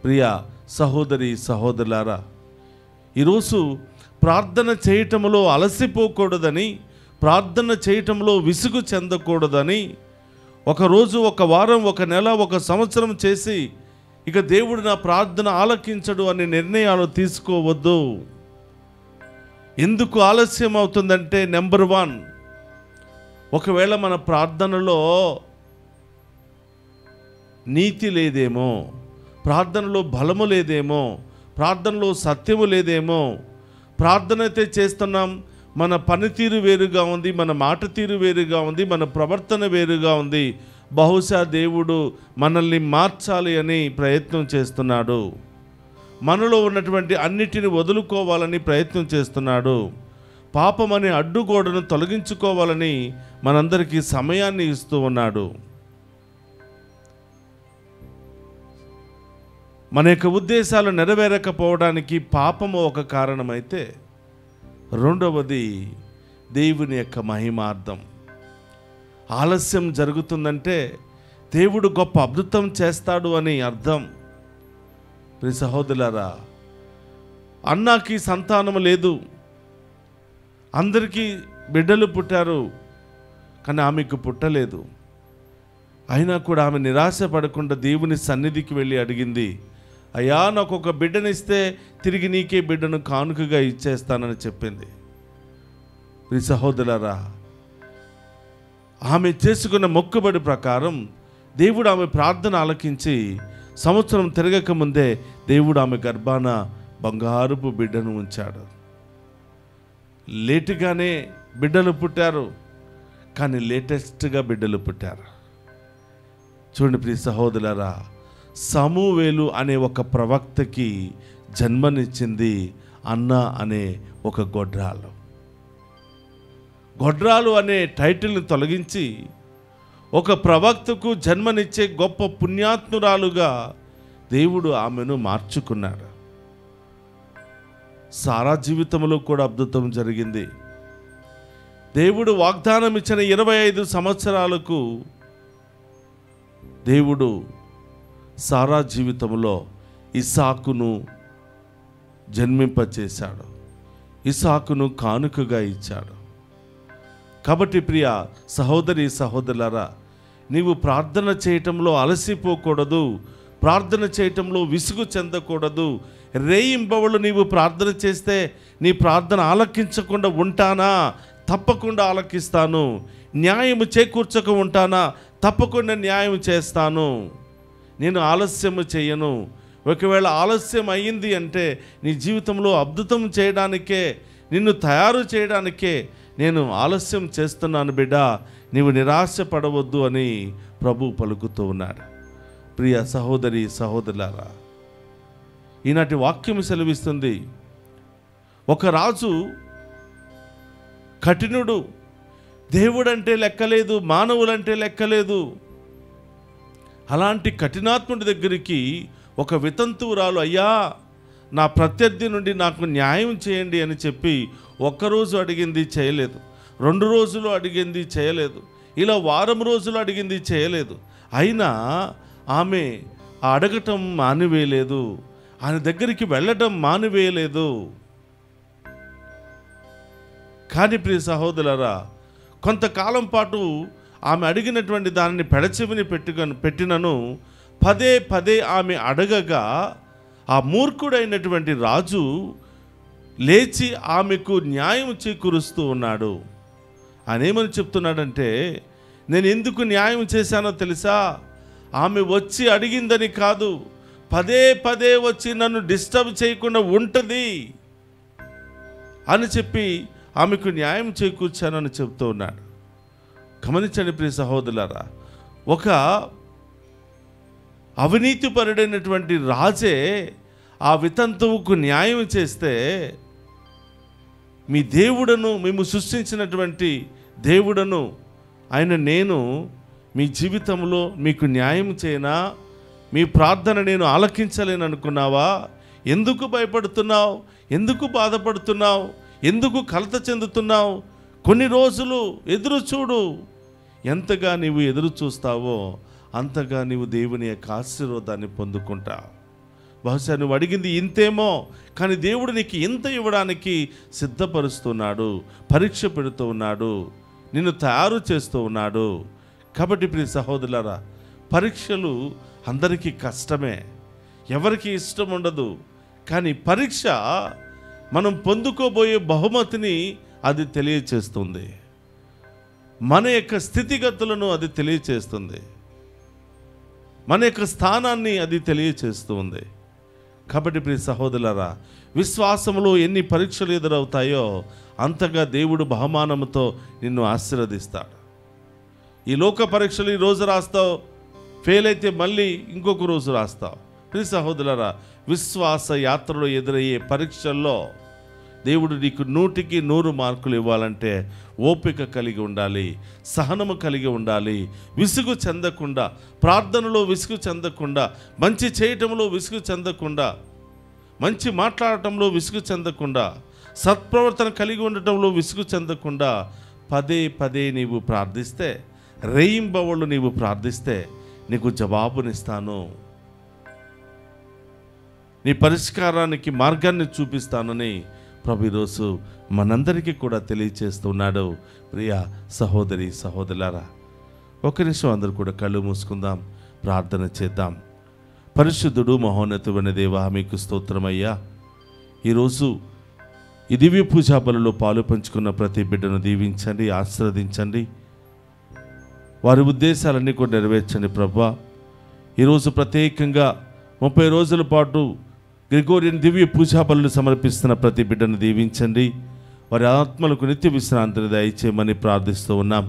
ప్రియ సహోదరి సహోదరులారా, ఈరోజు ప్రార్థన చేయటంలో అలసిపోకూడదని, ప్రార్థన చేయటంలో విసుగు చెందకూడదని, ఒకరోజు, ఒక వారం, 1 నెల, 1 సంవత్సరం చేసి ఇక దేవుడు నా ప్రార్థన ఆలకించడు అనే నిర్ణయాలు తీసుకోవద్దు. ఎందుకు ఆలస్యం అవుతుందంటే, నెంబర్ 1, ఒకవేళ మన ప్రార్థనలో నీతి లేదేమో, ప్రార్థనలో బలము లేదేమో, ప్రార్థనలో సత్యము లేదేమో. ప్రార్థన అయితే చేస్తున్నాం, మన పనితీరు వేరుగా ఉంది, మన మాట తీరు వేరుగా ఉంది, మన ప్రవర్తన వేరుగా ఉంది. బహుశా దేవుడు మనల్ని మార్చాలి అని ప్రయత్నం చేస్తున్నాడు, మనలో ఉన్నటువంటి అన్నిటిని వదులుకోవాలని ప్రయత్నం చేస్తున్నాడు, పాపం అనే అడ్డుగోడను తొలగించుకోవాలని మనందరికీ సమయాన్ని ఇస్తూ ఉన్నాడు. మన యొక్క ఉద్దేశాలు నెరవేరకపోవడానికి పాపము ఒక కారణమైతే, రెండవది దేవుని యొక్క మహిమార్థం. ఆలస్యం జరుగుతుందంటే దేవుడు గొప్ప అద్భుతం చేస్తాడు అని అర్థం. ప్రియ సహోదరులారా, అన్నాకి సంతానం లేదు, అందరికీ బిడ్డలు పుట్టారు, కానీ ఆమెకు పుట్టలేదు. అయినా కూడా ఆమె నిరాశపడకుండా దేవుని సన్నిధికి వెళ్ళి అడిగింది, అయ్యా నాకు ఒక బిడ్డనిస్తే తిరిగి నీకే బిడ్డను కానుకగా ఇచ్చేస్తానని చెప్పింది. ప్రియ సహోదరులారా, ఆమె చేసుకున్న మొక్కుబడి ప్రకారం దేవుడు ఆమె ప్రార్థన ఆలకించి సంవత్సరం తిరగక ముందే దేవుడు ఆమె గర్భాన బంగారుపు బిడ్డను ఉంచాడు. లేటుగానే బిడ్డలు పుట్టారు, కానీ లేటెస్ట్గా బిడ్డలు పుట్టారు. చూడండి ప్రియ సహోదరులారా, సమూవేలు అనే ఒక ప్రవక్తకి జన్మనిచ్చింది అన్న అనే ఒక గొడ్రాలు. గొడ్రాలు అనే టైటిల్ని తొలగించి ఒక ప్రవక్తకు జన్మనిచ్చే గొప్ప పుణ్యాత్మురాలుగా దేవుడు ఆమెను మార్చుకున్నాడు. సారా జీవితంలో కూడా అద్భుతం జరిగింది. దేవుడు వాగ్దానం ఇచ్చిన 25 సంవత్సరాలకు దేవుడు సారా జీవితంలో ఇస్సాకును జన్మింపచేశాడు. ఇస్సాకును కానుకగా ఇచ్చాడు. కాబట్టి ప్రియ సహోదరి సహోదరులారా, నీవు ప్రార్థన చేయటంలో అలసిపోకూడదు, ప్రార్థన చేయటంలో విసుగు చెందకూడదు. రేయింబవళ్ళు నీవు ప్రార్థన చేస్తే నీ ప్రార్థన ఆలకించకుండా ఉంటానా? తప్పకుండా ఆలకిస్తాను. న్యాయము చేకూర్చక ఉంటానా? తప్పకుండా న్యాయం చేస్తాను. నేను ఆలస్యము చేయను. ఒకవేళ ఆలస్యం అయ్యింది అంటే నీ జీవితంలో అద్భుతం చేయడానికే, నిన్ను తయారు చేయడానికే నేను ఆలస్యం చేస్తున్నాను బిడ్డ, నీవు నిరాశపడవద్దు అని ప్రభు పలుకుతూ ఉన్నాడు. ప్రియ సహోదరి సహోదరులారా, ఈనాటి వాక్యం సెలవిస్తుంది, ఒక రాజు కఠినుడు, దేవుడంటే లెక్కలేదు, మానవులంటే లెక్కలేదు. అలాంటి కఠినాత్ముడి దగ్గరికి ఒక వితంతువురాలు, అయ్యా నా ప్రత్యర్థి నుండి నాకు న్యాయం చేయండి అని చెప్పి ఒక్కరోజు అడిగింది, చేయలేదు. 2 రోజులు అడిగింది, చేయలేదు. ఇలా వారం రోజులు అడిగింది, చేయలేదు. అయినా ఆమె అడగటం మానివేయలేదు, ఆయన దగ్గరికి వెళ్ళటం మానివేయలేదు. కానీ ప్రియ సహోదరులారా, కొంతకాలం పాటు ఆమె అడిగినటువంటి దానిని పెడచెవిని పెట్టినను పదే పదే ఆమె అడగగా ఆ మూర్ఖుడైనటువంటి రాజు లేచి ఆమెకు న్యాయం చేకూరుస్తూ ఉన్నాడు. ఆయన ఏమని చెప్తున్నాడంటే, నేను ఎందుకు న్యాయం చేశానో తెలుసా? ఆమె వచ్చి అడిగిందని కాదు, పదే పదే వచ్చి నన్ను డిస్టర్బ్ చేయకుండా ఉంటుంది అని చెప్పి ఆమెకు న్యాయం చేకూర్చానని చెప్తూ ఉన్నాడు. గమనించండి ప్రియ సహోదరులారా, ఒక అవినీతిపరుడైనటువంటి రాజే ఆ వితంతువుకు న్యాయం చేస్తే, మీ దేవుడను, మేము సృష్టించినటువంటి దేవుడను ఆయన నేను మీ జీవితంలో మీకు న్యాయం చేయనా? మీ ప్రార్థన నేను ఆలకించలేను అనుకున్నావా? ఎందుకు భయపడుతున్నావు? ఎందుకు బాధపడుతున్నావు? ఎందుకు కలత చెందుతున్నావు? కొన్ని రోజులు ఎదురు చూడు. ఎంతగా నీవు ఎదురు చూస్తావో అంతగా నీవు దేవుని యొక్క ఆశీర్వాదాన్ని పొందుకుంటావు. బహుశా నువ్వు అడిగింది ఇంతేమో, కానీ దేవుడు నీకు ఇంత ఇవ్వడానికి సిద్ధపరుస్తున్నాడు, పరీక్ష పెడుతూ ఉన్నాడు, నిన్ను తయారు చేస్తూ ఉన్నాడు. కాబట్టి ప్రియ సహోదరులారా, పరీక్షలు అందరికీ కష్టమే, ఎవరికి ఇష్టం ఉండదు. కానీ పరీక్ష మనం పొందుకోబోయే బహుమతిని అది తెలియచేస్తుంది, మన యొక్క స్థితిగతులను అది తెలియచేస్తుంది, మన యొక్క స్థానాన్ని అది తెలియచేస్తుంది. కాబట్టి ప్రియ సహోదరులారా, విశ్వాసంలో ఎన్ని పరీక్షలు ఎదురవుతాయో అంతగా దేవుడు బహుమానంతో నిన్ను ఆశీర్వదిస్తాడు. ఈ లోక పరీక్షలు ఈ రోజు రాస్తావు, ఫెయిల్ అయితే మళ్ళీ ఇంకొక రోజు రాస్తావు. ప్రియ సహోదరులారా, విశ్వాస యాత్రలో ఎదురయ్యే పరీక్షల్లో దేవుడు నీకు 100కి 100 మార్కులు ఇవ్వాలంటే ఓపిక కలిగి ఉండాలి, సహనము కలిగి ఉండాలి, విసుగు చెందకుండా, ప్రార్థనలో విసుగు చెందకుండా, మంచి చేయటంలో విసుగు చెందకుండా, మంచి మాట్లాడటంలో విసుగు చెందకుండా, సత్ప్రవర్తన కలిగి ఉండటంలో విసుగు చెందకుండా పదే పదే నీవు ప్రార్థిస్తే, రేయింబవళ్ళు నీవు ప్రార్థిస్తే నీకు జవాబునిస్తాను, నీ పరిష్కారానికి మార్గాన్ని చూపిస్తానని ప్రభు ఈరోజు మనందరికీ కూడా తెలియచేస్తున్నాడు. ప్రియ సహోదరి సహోదరులారా, ఒక నిమిషం అందరూ కూడా కళ్ళు మూసుకుందాం, ప్రార్థన చేద్దాం. పరిశుద్ధుడు మహోన్నతుడైన దేవా, మీకు స్తోత్రమయ్యా. ఈరోజు ఈ దివ్య పూజా బలులో పాలు పంచుకున్న ప్రతి బిడ్డను దీవించండి, ఆశీర్వదించండి, వారి ఉద్దేశాలన్నీ కూడా నెరవేర్చండి ప్రభువా. ఈరోజు ప్రత్యేకంగా 30 రోజుల పాటు గ్రిగోరియన్ దివ్య పూజా బలులు సమర్పిస్తున్న ప్రతి బిడ్డను దీవించండి. వారి ఆత్మలకు నిత్య విశ్రాంతిని దయచేయమని ప్రార్థిస్తూ ఉన్నాం.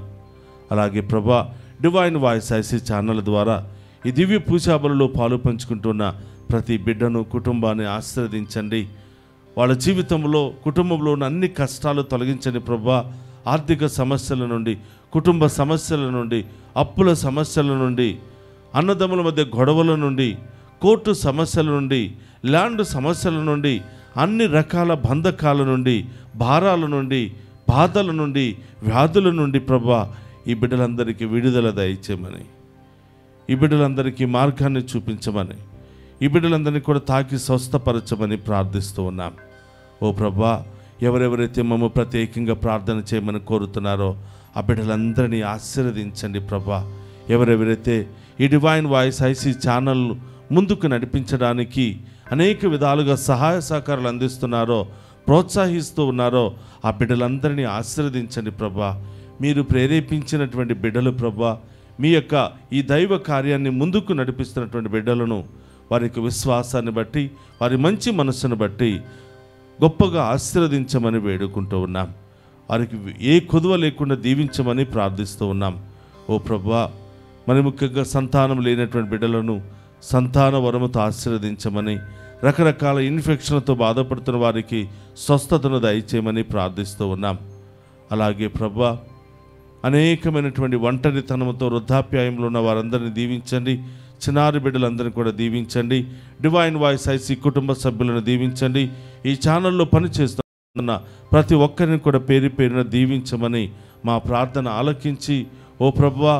అలాగే ప్రభా, డివైన్ వాయిస్ ఐసీ ఛానల్ ద్వారా ఈ దివ్య పూజా బలులో పాలు పంచుకుంటున్న ప్రతి బిడ్డను, కుటుంబాన్ని ఆశీర్వదించండి. వాళ్ళ జీవితంలో, కుటుంబంలో ఉన్న అన్ని కష్టాలు తొలగించండి ప్రభా. ఆర్థిక సమస్యల నుండి, కుటుంబ సమస్యల నుండి, అప్పుల సమస్యల నుండి, అన్నదమ్ముల మధ్య గొడవల నుండి, కోర్టు సమస్యల నుండి, ల్యాండ్ సమస్యల నుండి, అన్ని రకాల బంధకాల నుండి, భారాల నుండి, బాధల నుండి, వ్యాధుల నుండి ప్రభా ఈ బిడ్డలందరికీ విడుదల దయచేయమని, ఈ బిడ్డలందరికీ మార్గాన్ని చూపించమని, ఈ బిడ్డలందరినీ కూడా తాకి స్వస్థపరచమని ప్రార్థిస్తూ ఉన్నాం. ఓ ప్రభా, ఎవరెవరైతే మమ్మ ప్రత్యేకంగా ప్రార్థన చేయమని కోరుతున్నారో ఆ బిడ్డలందరినీ ఆశీర్వదించండి ప్రభా. ఎవరెవరైతే ఈ డివైన్ వాయిస్ ఐసీ ఛానల్ ముందుకు నడిపించడానికి అనేక విధాలుగా సహాయ సహకారాలు అందిస్తున్నారో, ప్రోత్సహిస్తూ ఉన్నారో ఆ బిడ్డలందరినీ ఆశీర్వదించండి ప్రభా. మీరు ప్రేరేపించినటువంటి బిడ్డలు ప్రభా, మీ యొక్క ఈ దైవ కార్యాన్ని ముందుకు నడిపిస్తున్నటువంటి బిడ్డలను వారి యొక్క విశ్వాసాన్ని బట్టి, వారి మంచి మనస్సును బట్టి గొప్పగా ఆశీర్వదించమని వేడుకుంటూ ఉన్నాం. వారికి ఏ కొదువ లేకుండా దీవించమని ప్రార్థిస్తూ ఉన్నాం. ఓ ప్రభా, మరి ముఖ్యంగా సంతానం లేనటువంటి బిడ్డలను సంతాన వరముతో ఆశీర్వదించమని, రకరకాల ఇన్ఫెక్షన్లతో బాధపడుతున్న వారికి స్వస్థతను దయచేయమని ప్రార్థిస్తూ ఉన్నాం. అలాగే ప్రభా, అనేకమైనటువంటి ఒంటరితనంతో వృద్ధాప్యాయంలో ఉన్న వారందరినీ దీవించండి. చిన్నారి బిడ్డలందరినీ కూడా దీవించండి. డివైన్ వాయిస్ ఐసీ కుటుంబ సభ్యులను దీవించండి. ఈ ఛానల్లో పనిచేస్తున్న ప్రతి ఒక్కరిని కూడా పేరు పేరున దీవించమని మా ప్రార్థన ఆలకించి, ఓ ప్రభువా,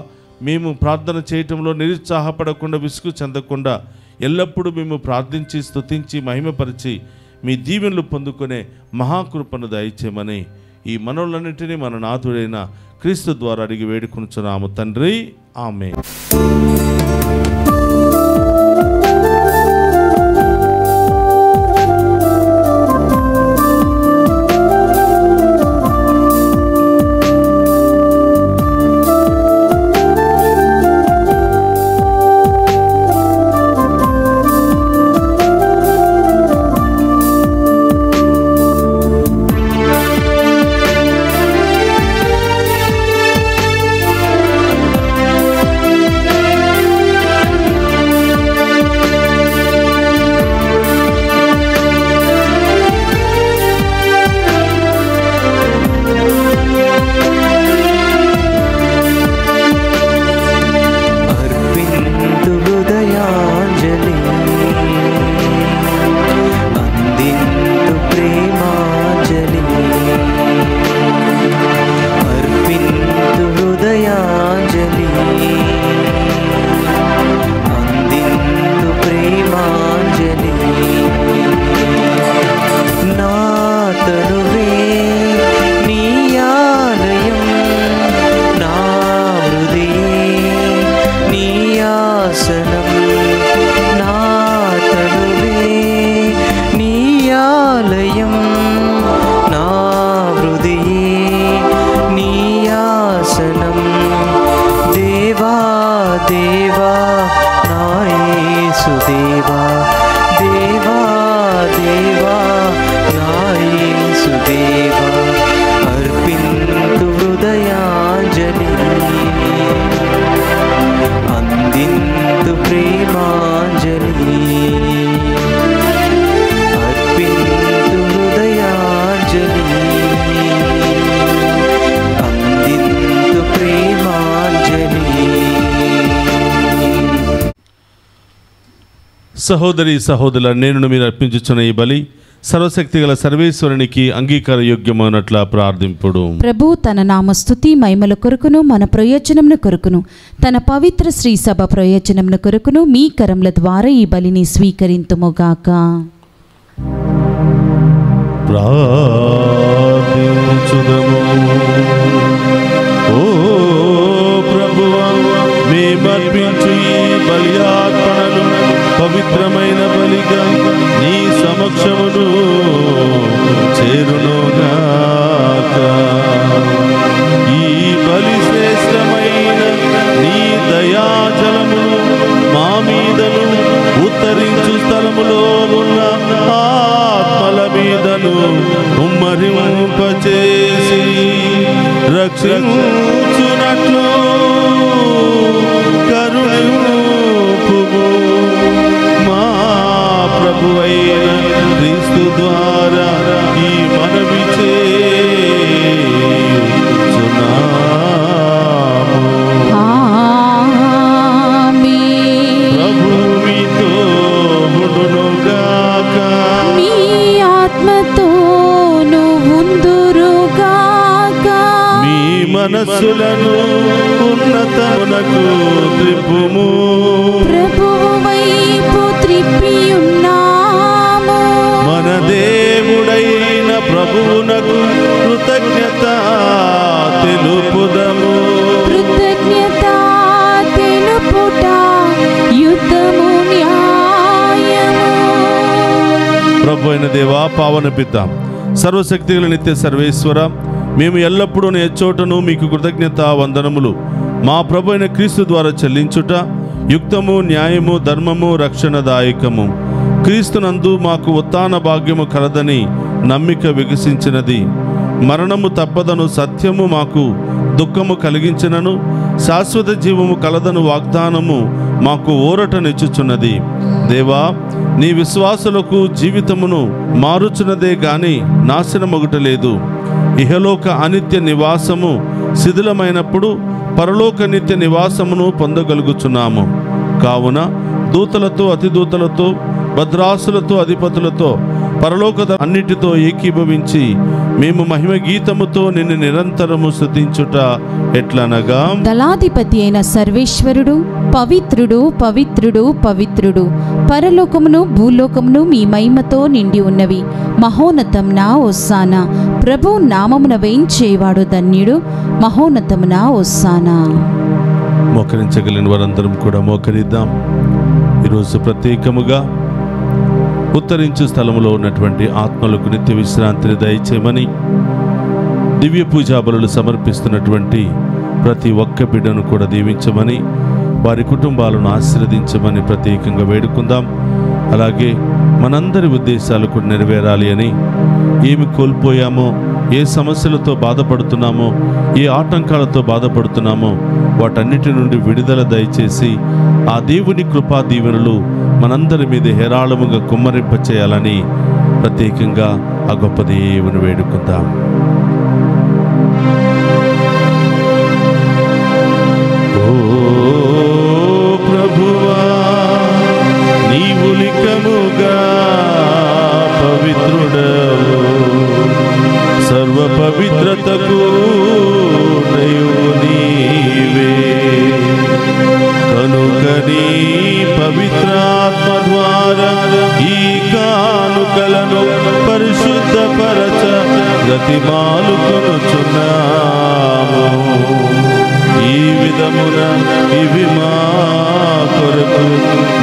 మేము ప్రార్థన చేయటంలో నిరుత్సాహపడకుండా, విసుగు చెందకుండా ఎల్లప్పుడూ మేము ప్రార్థించి, స్తుతించి, మహిమపరిచి మీ దీవెనలు పొందుకునే మహాకృపను దయచేయమని ఈ మనవులన్నింటినీ మన నాథుడైన క్రీస్తు ద్వారా అడిగి వేడుకొనుచున్నాము తండ్రి. ఆమేన్. సహోదరి సహోదరుల, నేను మీరు అర్పించుచున్న ఈ బలి సర్వశక్తిగల సర్వేశ్వరునికి అంగీకార యోగ్యమైనట్ల ప్రార్థింపుడు. ప్రభు తన నామస్తుతి మహిమల కొరకును మన ప్రయోజనమును కొరకును తన పవిత్ర శ్రీ సభ ప్రయోజనమును కొరకును మీ కరముల ద్వారా ఈ బలిని స్వీకరింతుముగాక. ఓ ప్రభువా, మేమర్పించు ఈ బలియార్పణలు పవిత్రమైన బలిగా నీ సమక్షమును చేరునుగాక. ఈ బలి శ్రేష్టమైన నీ దయాజలమును మా మీదను ఉత్తరించు రక్షించునట్లు కరుణింపుము. మా ప్రభువైన క్రీస్తు ద్వారా ఈ మనవి చేయుచున్నాము. ఆమేన్. ప్రభువు మీతో ఉండునుగాక. మీ ఆత్మతోను ఉందురుగాక. మీ మనస్సులను ఉన్నతమునకు త్రిప్పుము. ప్రభువు వైపు త్రిప్పియున్నాము. మన దేవుడైన ప్రభువునకు కృతజ్ఞత తెలుపుదము. కృతజ్ఞత తెలుపుట యుద్ధము న్యాయము. ప్రభు అయిన దేవా, పావన పిత, సర్వశక్తిగల నిత్య సర్వేశ్వర, మేము ఎల్లప్పుడూ ఎచ్చోటను మీకు కృతజ్ఞత వందనములు మా ప్రభు అయిన క్రీస్తు ద్వారా చెల్లించుట యుక్తము, న్యాయము, ధర్మము, రక్షణదాయకము. క్రీస్తునందు మాకు ఉత్థాన భాగ్యము కలదని నమ్మిక వికసించినది. మరణము తప్పదను సత్యము మాకు దుఃఖము కలిగించినను శాశ్వత జీవము కలదను వాగ్దానము మాకు ఊరటనిచ్చుచున్నది. దేవా, నీ విశ్వాసులకు జీవితమును మారుచున్నదే గాని నాశనమొగటలేదు. ఇహలోక అనిత్య నివాసము శిథిలమైనప్పుడు పరలోక నిత్య నివాసమును పొందగలుగుచున్నాము. కావున దూతలతో, అతిదూతలతో, భద్రాసులతో, అధిపతులతో, పరలోక అన్నిటితో ఏకీభవించి మేము మహిమ గీతముతో నిన్ను నిరంతరము స్తుతించుట ఎట్లనగా, దళాధిపతి అయిన సర్వేశ్వరుడు పవిత్రుడు, పవిత్రుడు, పవిత్రుడు, పరలోకమును భూలోకమును మీ మహిమతో నిండి ఉన్నవి. మహోన్నతమున హోసానా. ప్రభు నామమున వేయించేవాడు ధన్యుడు. మహోన్నతమున హోసానా. మోకరించగలిగిన వారందరం కూడా మోకరిద్దాం. ఈరోజు ప్రత్యేకముగా ఉత్తరించు స్థలములో ఉన్నటువంటి ఆత్మలకు నిత్య విశ్రాంతిని దయచేయమని, దివ్య పూజా బలులు సమర్పిస్తున్నటువంటి ప్రతి ఒక్క బిడ్డను కూడా దీవించమని, వారి కుటుంబాలను ఆశీర్వదించమని ప్రత్యేకంగా వేడుకుందాం. అలాగే మనందరి ఉద్దేశాలు కూడా నెరవేరాలి అని, ఏమి కోల్పోయామో, ఏ సమస్యలతో బాధపడుతున్నామో, ఏ ఆటంకాలతో బాధపడుతున్నామో వాటన్నిటి నుండి విడుదల దయచేసి ఆ దేవుని కృపా దీవెనలు మనందరి మీద హేరాళముగా కుమ్మరింప చేయాలని ప్రత్యేకంగా ఆ గొప్ప దేవుని వేడుకుందాం. ఓ ప్రభువా, నీవు లిఖముగా పవిత్రుడవు, సర్వ పవిత్రతకు నీవే. కనుక నీ పవిత్రాత్మ ద్వారా ఈ కానుకలను పరిశుద్ధపరచ బ్రతిమాలుకొనుచున్నాము. ఈ విధమున ఇవి మా కొరకు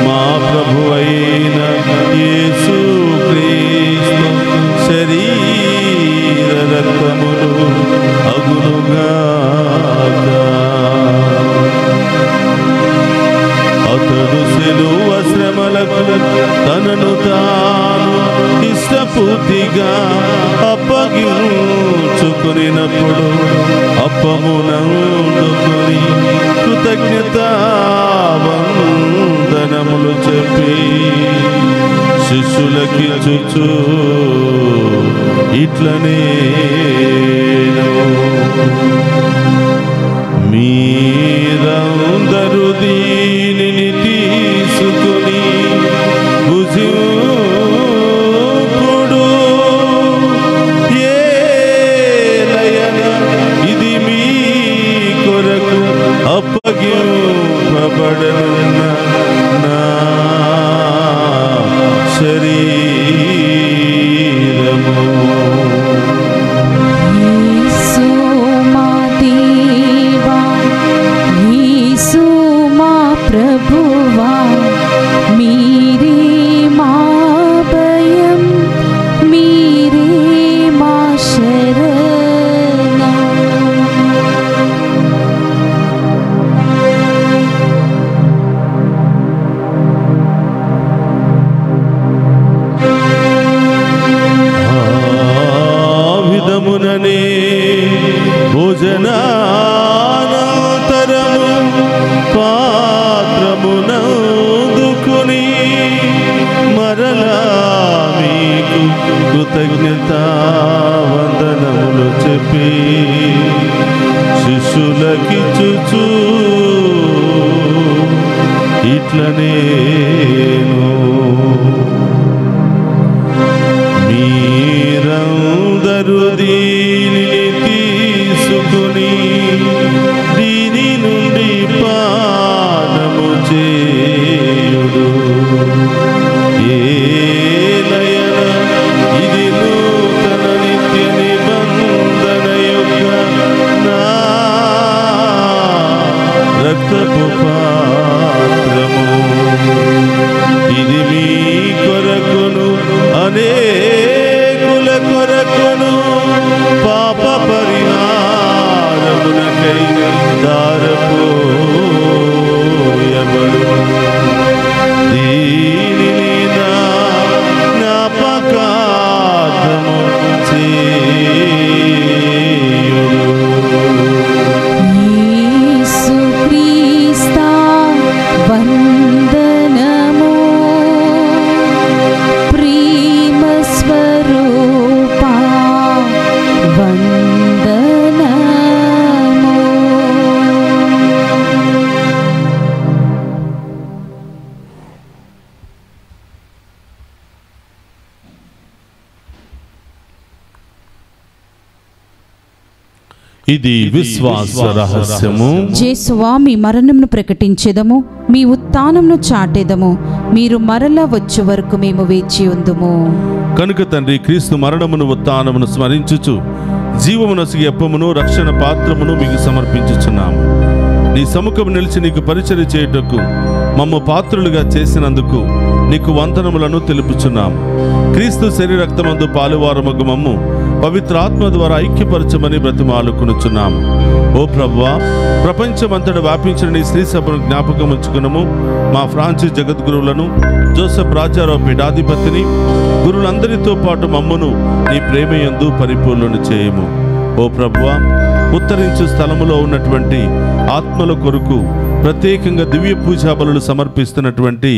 మా ప్రభువైన యేసు క్రీస్తు శరీర రక్తములు అగునుగాక. అతడు శిలువ శ్రమలకు తనను తాను ఇష్టపూర్తిగా అప్పగించుకునినప్పుడు అప్పమునందుకుని కృతజ్ఞతావందనములు చెప్పి శిష్యులకిచ్చుచు ఇట్లనే, మీరందరూ దీనిని తీసుకుని భుజింపుడు. ఏలయన ఇది మీ కొరకు అప్పగింపబడనున్న నా శరీరము. పాత్రమునందుకుని మరలా మీకు కృతజ్ఞత వందనములు చెప్పి శిష్యులకిచ్చుచు ఇట్లనేను మీరందరూ దీనిని తీసుకుని దీని నుండి పానము చేయుడు. ఏలయన ఇది నూతన నిత్య నిబంధన యొక్క నా రక్తపు పాత్రము. ఇది మీ కొరకును అనేకుల కొరకును పాప పరిహారమునకై దారపోయబడు. దీనిని నా జ్ఞాపకార్థము చేయుడు. యేసుక్రీస్తా వందనము, ప్రేమ స్వరూపా వందనము. ఇది విశ్వాస రహస్యము. జేసువా, మీ మరణమును ప్రకటించెదము, మీ ఉత్థానమును చాటెదము. మీరు మరలా వచ్చే వరకు మేము వేచి ఉందుము. కనుక తండ్రి, క్రీస్తు మరణమును ఉత్థానమును స్మరించుచు జీవమునసిగి అప్పమును రక్షణ పాత్రమును మీకు సమర్పించుచున్నాము. నీ సముఖము నిలిచి నీకు పరిచర్య చేయుటకు మమ్ము పాత్రులుగా చేసినందుకు నీకు వందనములను తెలుపుచున్నాము. క్రీస్తు శరీరక్తమందు పాలువారమగు మమ్ము పవిత్రాత్మ ద్వారా ఐక్యపరచమని బ్రతిమాలుకొనుచున్నాము. ఓ ప్రభువా, ప్రపంచమంతటా వ్యాపించిన నీ శ్రీ సభను జ్ఞాపకం ఉంచుకునము. మా ఫ్రాన్సిస్ జగద్గురువులను, జోసెఫ్ రాజారావు పీఠాధిపతిని, గురువులందరితో పాటు మమ్మును నీ ప్రేమయందు పరిపూర్ణను చేయము. ఓ ప్రభువా, ఉత్తరించు స్థలములో ఉన్నటువంటి ఆత్మల కొరకు ప్రత్యేకంగా దివ్య పూజా బలులు సమర్పిస్తున్నటువంటి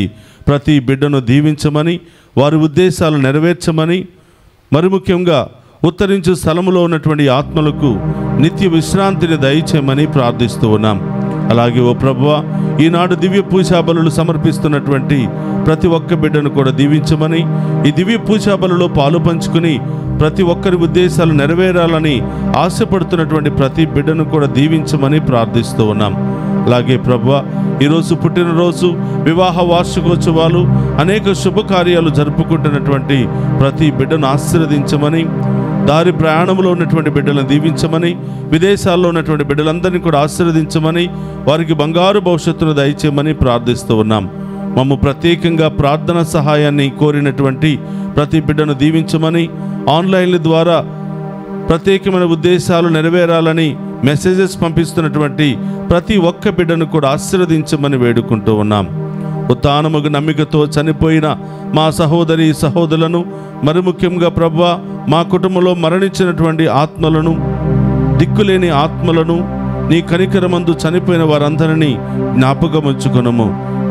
ప్రతి బిడ్డను దీవించమని, వారి ఉద్దేశాలు నెరవేర్చమని, మరి ముఖ్యంగా ఉత్తరించు స్థలములో ఉన్నటువంటి ఆత్మలకు నిత్య విశ్రాంతిని దయచేయమని ప్రార్థిస్తూ ఉన్నాం. అలాగే ఓ ప్రభువా, ఈనాడు దివ్య పూజా బలులు సమర్పిస్తున్నటువంటి ప్రతి ఒక్క బిడ్డను కూడా దీవించమని, ఈ దివ్య పూజా బలులో పాలు పంచుకుని ప్రతి ఒక్కరి ఉద్దేశాలు నెరవేరాలని ఆశపడుతున్నటువంటి ప్రతి బిడ్డను కూడా దీవించమని ప్రార్థిస్తూ ఉన్నాం. అలాగే ప్రభువా, ఈరోజు పుట్టినరోజు, వివాహ వార్షికోత్సవాలు, అనేక శుభకార్యాలు జరుపుకుంటున్నటువంటి ప్రతి బిడ్డను ఆశీర్వదించమని, దారి ప్రయాణంలో ఉన్నటువంటి బిడ్డలను దీవించమని, విదేశాల్లో ఉన్నటువంటి బిడ్డలందరినీ కూడా ఆశీర్వదించమని, వారికి బంగారు భవిష్యత్తును దయచేయమని ప్రార్థిస్తూ ఉన్నాం. మమ్ము ప్రత్యేకంగా ప్రార్థన సహాయాన్ని కోరినటువంటి ప్రతి బిడ్డను దీవించమని, ఆన్లైన్ల ద్వారా ప్రత్యేకమైన ఉద్దేశాలు నెరవేరాలని మెసేజెస్ పంపిస్తున్నటువంటి ప్రతి ఒక్క బిడ్డను కూడా ఆశీర్వదించమని వేడుకుంటూ ఉన్నాం. ఉత్థానముకు నమ్మికతో చనిపోయిన మా సహోదరి సహోదరులను, మరి ముఖ్యంగా ప్రభువా, మా కుటుంబంలో మరణించినటువంటి ఆత్మలను, దిక్కులేని ఆత్మలను, నీ కనికరమందు చనిపోయిన వారందరినీ జ్ఞాపకం ఉంచుకొనుము.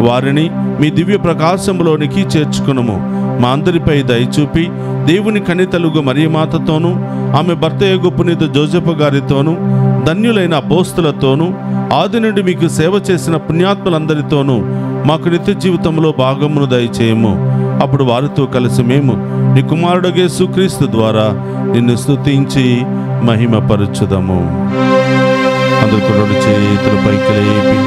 వారిని మీ దివ్య ప్రకాశంలోనికి చేర్చుకొనుము. మా అందరిపై దయచూపి దేవుని కనితలుగు మరియమాతతోనూ, ఆమె భర్తయగు పునీత జోసెఫ్ గారితోనూ, ధన్యులైన అపోస్తులతోనూ, ఆది నుండి మీకు సేవ చేసిన పుణ్యాత్ములందరితోనూ మాకు నిత్య జీవితంలో భాగమును దయచేయము. అప్పుడు వారితో కలిసి మేము నీ కుమారుడు యేసుక్రీస్తు ద్వారా నిన్ను స్తుతించి మహిమపరచుదము. అందరూ కూడా చేతుల పైకి లేపి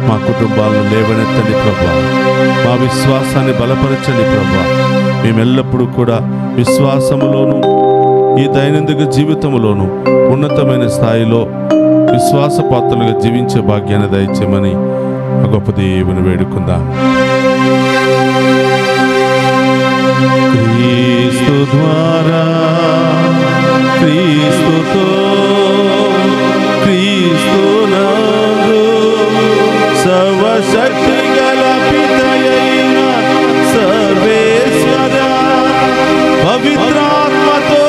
మా కుటుంబాలను లేవనెత్తండి ప్రభువా, మా విశ్వాసాన్ని బలపరచండి ప్రభువా. మేమెల్లప్పుడూ కూడా విశ్వాసములోను, ఈ దైనందిక జీవితంలోను ఉన్నతమైన స్థాయిలో విశ్వాసపాత్రలుగా జీవించే భాగ్యాన్ని దయచేయమని ఆ గొప్ప దేవుని వేడుకుందాం. క్రీస్తు ద్వారా, క్రీస్తుతో, క్రీస్తునందు సర్వశక్తి గల పితయైన సర్వేశ్వర పవిత్రాత్మతో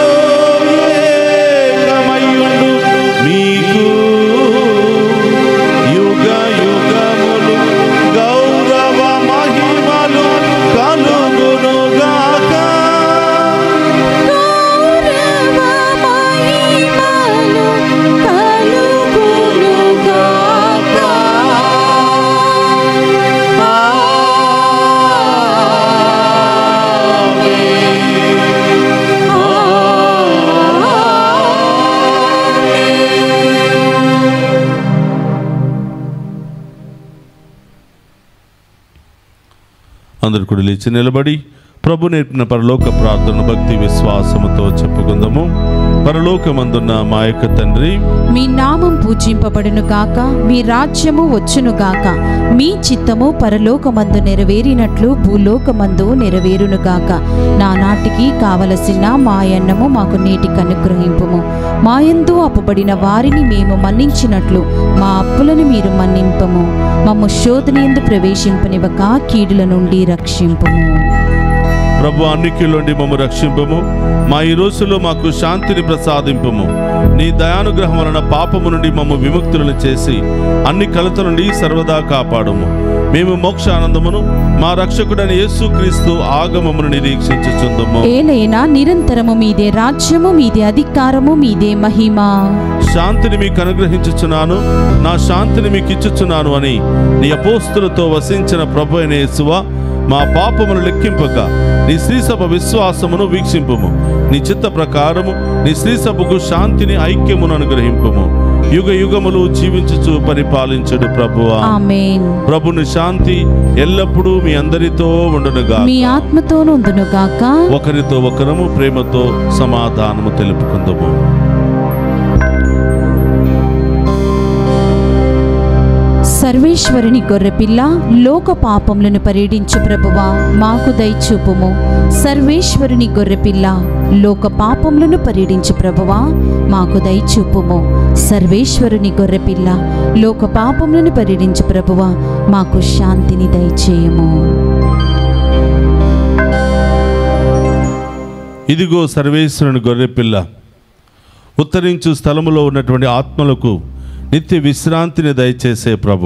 ఏకమయ్యుండు మీకు యుగ యుగము అందరు కూడా లేచి నిలబడి ప్రభు నేర్పిన పరలోక ప్రార్థన భక్తి విశ్వాసముతో చెప్పుకుందాము. పరలోకమందున్న మా యొక్క తండ్రి, మీ నామం పూజింపబడును గాక, మీ రాజ్యము వచ్చును గాక, మీ చిత్తము పరలోకమందు నెరవేరినట్లు భూలోకమందు నెరవేరును గాక. నానాటికి కావలసిన మా అన్నము మాకు నేటికి అనుగ్రహింపుము. మా యందు అప్పుబడిన వారిని మేము మన్నించినట్లు మా అప్పులను మీరు మన్నింపము. మమ్ము శోధనయందు ప్రవేశింపనివ్వక కీడుల నుండి రక్షింపుము. ప్రభు అన్నిటిలోండి మమ్ము రక్షింపము. మా ఈ రోజులో మాకు శాంతిని ప్రసాదింపము. నీ దయానుగ్రహం వలన పాపము నుండి మమ్ము విముక్తులను చేసి అన్ని కలత నుండి సర్వదా కాపాడము. మేము మోక్ష ఆనందమును మా రక్షకుడైన యేసుక్రీస్తు ఆగమమును నిరీక్షించుచుందుము. ఏలైనా నిరంతరము మీదే రాజ్యము, మీదే అధికారము, మీదే మహిమ. శాంతిని మీకు అనుగ్రహించుచున్నాను, నా శాంతిని మీకు ఇచ్చుచున్నాను అని నీ అపోస్తులతో వసించిన ప్రభు అయిన యేసువా, మా పాపమును లెక్కింపక నీ శ్రీసభ విశ్వాసమును వీక్షింపుము. నీ చిత్త ప్రకారము నీ శ్రీసభకు శాంతిని ఐక్యమును అనుగ్రహింపుము. యుగ యుగములు జీవించుచు పరిపాలించుడు ప్రభువా. ఆమేన్. ప్రభుని శాంతి ఎల్లప్పుడూ మీ అందరితో ఉండునుగా, మీ ఆత్మతోను ఉండునుగాక. ఒకరితో ఒకరము ప్రేమతో సమాధానము తెలుపుకుందుము. సర్వేశ్వరుని గొర్రెపిల్ల, లోక పాపములను పరిడించు ప్రభువా, మాకు దయచూపుము. సర్వేశ్వరుని గొర్రెపిల్ల, లోక పాపములను పరిడించు ప్రభువా, మాకు దయచూపుము. సర్వేశ్వరుని గొర్రెపిల్ల, లోక పాపములను పరిడించు ప్రభువా, మాకు శాంతిని దయచేయము. ఇదిగో సర్వేశ్వరుని గొర్రెపిల్ల, ఉత్తరించు స్థలములో ఉన్నటువంటి ఆత్మలకు నిత్య విశ్రాంతిని దయచేసే ప్రభు.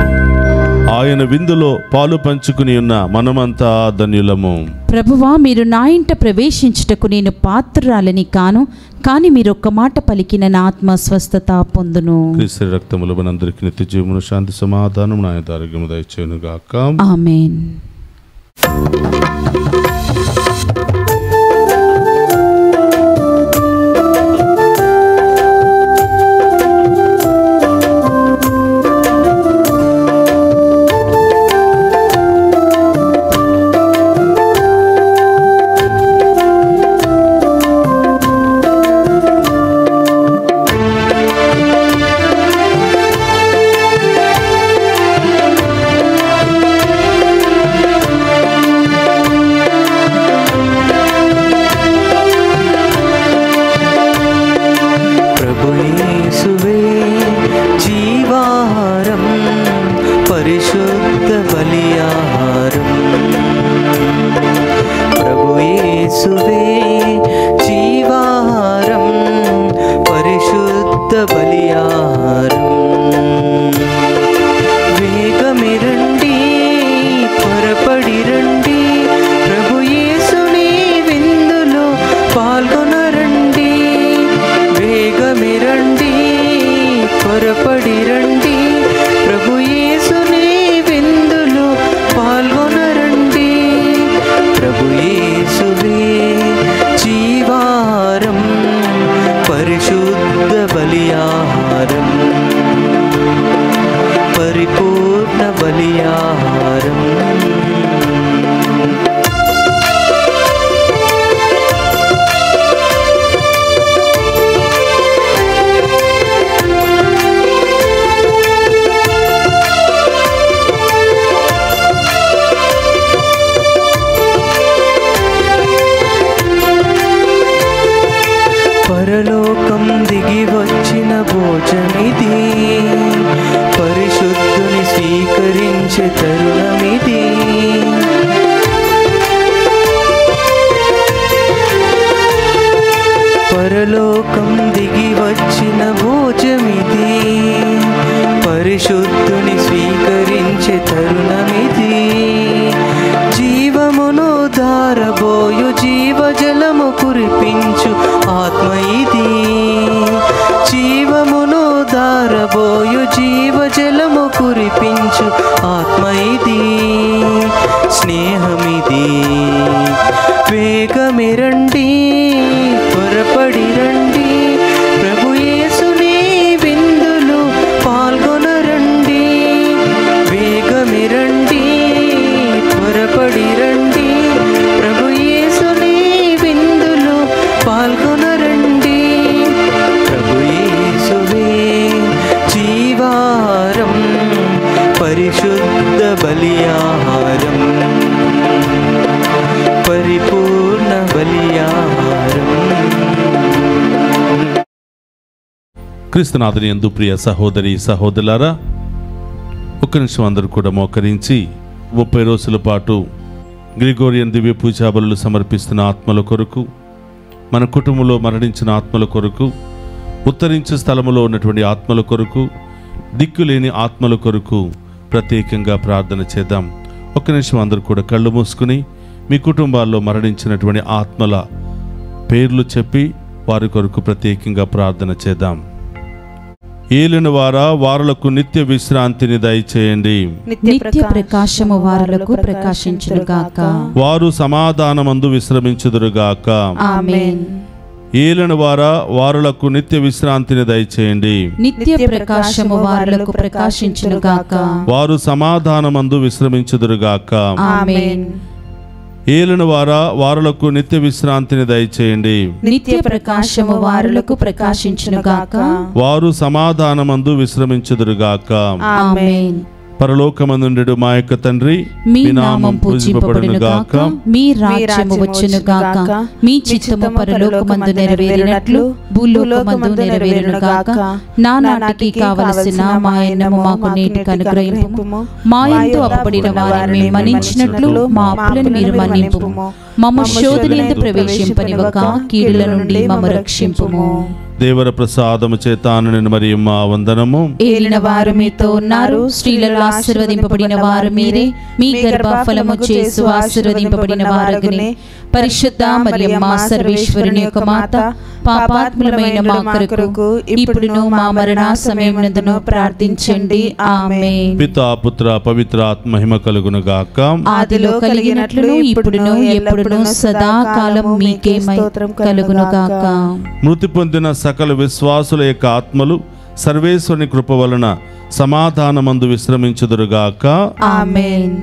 ఆయన విందులో పాలు పంచుకుని ఉన్న మనమంతా ధన్యులము. ప్రభువా, మీరు నా ఇంట ప్రవేశించుటకు నేను పాత్రురాలని కాను, కానీ మీరు ఒక్క మాట పలికిన నా ఆత్మ స్వస్థత పొందును. క్రీస్తు రక్తములు మనందరికి నిత్య జీవమును శాంతి సమాధానం నాయన ఆరోగ్యము దయచేయును గాక. ఆమేన్. పరలోకం దిగి వచ్చిన భోజమిది, పరిశుద్ధుని స్వీకరించే తరుణమిది. పరలోకం దిగి వచ్చిన భోజమిది, పరిశుద్ధుని స్వీకరించే తరుణమిది. జీవమును ధారబోయు జీవజలము కురిపించు ఆత్మ ఇది. జీవమును ధారబోయు జీవజలము కురిపించు ఆత్మ ఇది. స్నేహమిది, వేగమిరండి, త్వరపడి రండి, ప్రభు యేసుని విందులు పాల్గొనరండి. వేగమిరండి, త్వరపడి రండి, పరిశుద్ధ బలియాహారం, పరిపూర్ణ బలియాహారం. క్రీస్తునాథుని యందు ప్రియ సహోదరి సహోదరులారా, ఒక్క నిమిషం అందరూ కూడా మోకరించి 30 రోజుల పాటు గ్రిగోరియన్ దివ్య పూజా బలులు సమర్పిస్తున్న ఆత్మల కొరకు, మన కుటుంబంలో మరణించిన ఆత్మల కొరకు, ఉత్తరించే స్థలములో ఉన్నటువంటి ఆత్మల కొరకు, దిక్కులేని ఆత్మల కొరకు ప్రత్యేకంగా ప్రార్థన చేద్దాం. ఒక్క నిమిషం అందరూ కూడా కళ్ళు మూసుకుని మీ కుటుంబాల్లో మరణించినటువంటి ఆత్మల పేర్లు చెప్పి వారి కొరకు ప్రత్యేకంగా ప్రార్థన చేద్దాం. ఏలిన వారా, వారులకు నిత్య విశ్రాంతిని దయచేయండి. నిత్య ప్రకాశము వారులకు ప్రకాశించునుగాక. వారు సమాధానమందు విశ్రమించుదురుగాక. ఆమేన్. ఏలిన వారా, వారులకు నిత్య విశ్రాంతిని దయచేయండి. నిత్య ప్రకాశము వారులకు ప్రకాశించునుగాక. వారు సమాధానమందు విశ్రమించుదురుగాక. ఆమేన్. ఏలిన వారా, వారులకు నిత్య విశ్రాంతిని దయచేయండి. నిత్య ప్రకాశము వారులకు ప్రకాశించునుగాక. వారు సమాధానమందు విశ్రమించుదురుగాక. ఆమేన్. పరలోకమందుండెడు మా యొక్క తండ్రి, మీ నామం పూజింపబడునుగాక, మీ రాజ్యము వచ్చునుగాక, మీ చిత్తము పరలోకమందు నెరవేరినట్లు భూలోకమందు నెరవేరునుగాక. నానాటికి కావలసిన మా అన్నము మాకు నేటికి అనుగ్రహింపుము. మా యందు అప్పబడిన వారిని మేము మన్నించినట్లు మా అప్పులను మీరు మన్నింపుము. మమ్మ శోధనయందు ప్రవేశింపనివ్వక కీడుల నుండి మమ్ము రక్షింపుము. దేవర ప్రసాదము చేతాను మరియమ్మ వందనము. ఏలిన వారు మీతో ఉన్నారు, స్త్రీలలో ఆశీర్వదింపబడిన వారు మీరే, మీ గర్భఫలము చేసు ఆశీర్వదింపబడిన వారగునే. పరిశుద్ధ మరియమ్మ సర్వేశ్వరుని యొక్క మాత, పాపాత్ములమైన మా కొరకు ఇప్పుడును మా మరణ సమయమునందును ప్రార్థించండి. ఆమేన్. పితా పుత్ర పవిత్ర ఆత్మ మహిమ కలుగునుగాక. ఆదిలో కలిగినట్లును ఇప్పుడును ఎప్పుడును సదాకాలం మీకే స్తోత్రం కలుగునుగాక. మృతి పొందిన సకల విశ్వాసుల యొక్క ఆత్మలు సర్వేశ్వరుని కృప వలన సమాధానమందు విశ్రమించుదురుగాక. ఆమేన్.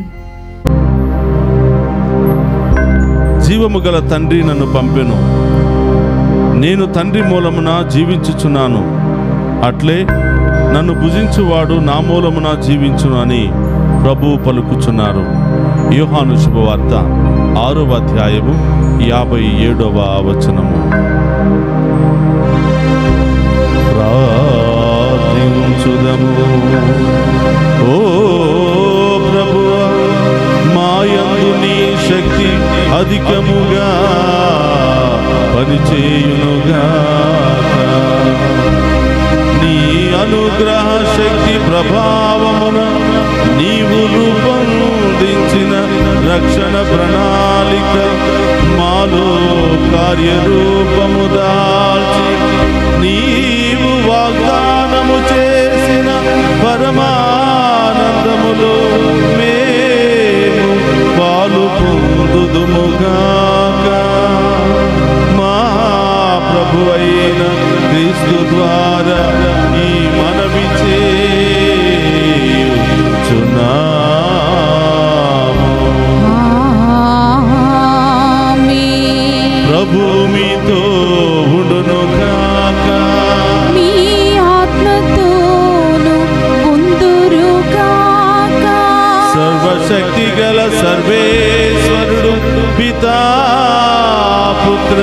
జీవము గల తండ్రి నన్ను పంపెను, నేను తండ్రి మూలమున జీవించుచున్నాను, అట్లే నన్ను భుజించువాడు నా మూలమున జీవించును అని ప్రభువు పలుకుచున్నారు. యోహాను శుభవార్త 6వ అధ్యాయము 57వ వచనము. ప్రార్థించుదము. ఓ ప్రభువా, మాయందు నీ శక్తి అధికముగా పనిచేయునుగాక. నీ అనుగ్రహ శక్తి ప్రభావమున నీవు రూపొందించిన రక్షణ ప్రణాళిక మాలో కార్యరూపము దాల్చి నీవు వాగ్దానము చేసిన పరమానందములో మేము పాలు పొందుదుముగాక. మా ప్రభువైన క్రీస్తు ద్వారా ఈ మనవి చేయుచున్నాము. ప్రభు మీతో ఉండునుగాక. మీ ఆత్మతోను ఉందురుగాక. సర్వశక్తి గల సర్వేశ్వరుడు పితా పుత్ర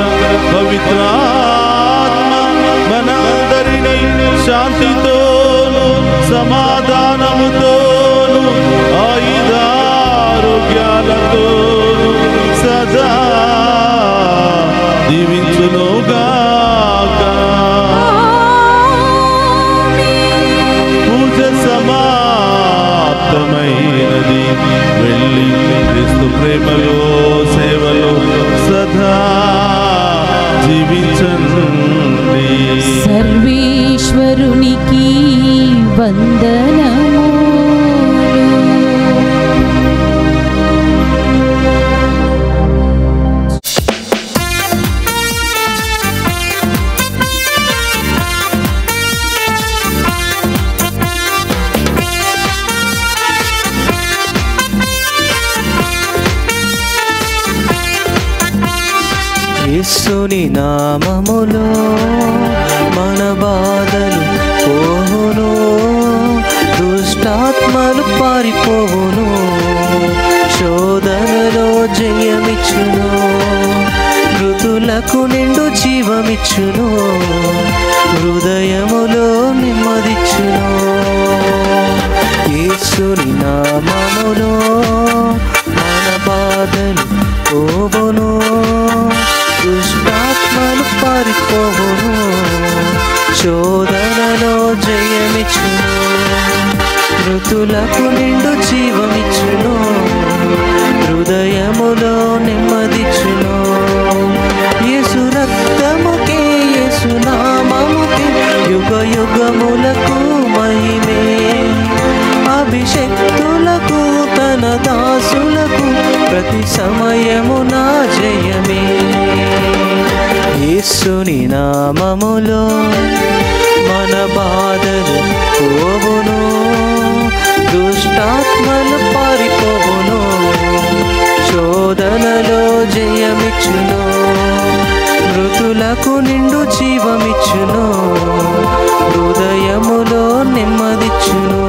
పవిత్రాత్మ మనందరినీ శాంతితోను సమాధానముతోను ఆయుధారోగ్యాలతోను సదా దీవించునుగాక. పూజ సమాప్తమైనది. వెళ్ళి క్రీస్తు ప్రేమలో సేవలో సదా జీవించండి. సర్వేశ్వరునికి వందనము. యేసుని నామములో మన బాధలు పోవును, దుష్టాత్మలు పారిపోవును. యేసుని నామములో మన బాధలు పోవును, దుష్టాత్మలు పారిపోవును, శోధనలో జయమిచ్చును, మృతులకు నిండు జీవమిచ్చును, హృదయములో నెమ్మదిచ్చును. యేసు రక్తముకే యేసు నామముకే యుగ యుగములకు మహిమే, అభిషక్తులకు తన దాసులకు ప్రతి సమయమున జయమే. యేసుని నామములో మన బాధలు పోవును, దుష్టాత్మలు పారిపోవును, శోధనలో జయమిచ్చును, మృతులకు నిండు జీవమిచ్చును, హృదయములో నెమ్మదిచ్చును.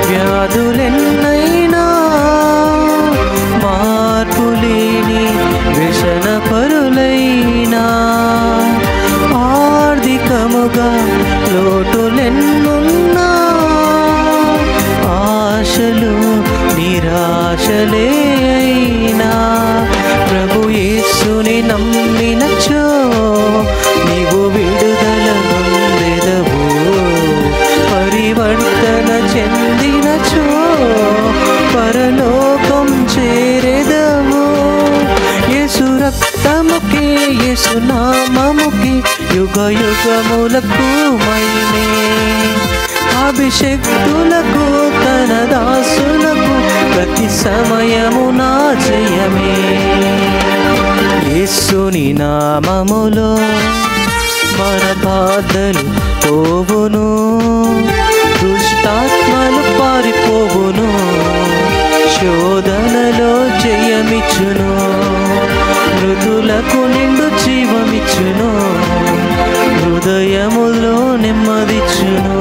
వ్యాధులెన్నైనా మార్పులేని వ్యసన పరులైనా, ఆర్థికముగా లోటులెన్నున్నా, ఆశలు నిరాశలే అయినా, ప్రభు యేసుని నమ్మినచో నీవు విడుదల పొందెదవు, పరివర్తన చెందినచో పరలోకం చేరెదవు. యేసు రక్తముకే యేసు నామముకే యుగ యుగములకు మహిమే, అభిషక్తులకు తన దాసులకు ప్రతి సమయమున జయమే. యేసుని నామములో మన బాధలు పోవును, దుష్టాత్మలు పారిపోవును, శోధనలో జయమిచ్చును, మృతులకు నిండు జీవమిచ్చును, హృదయములో నెమ్మదిచ్చును.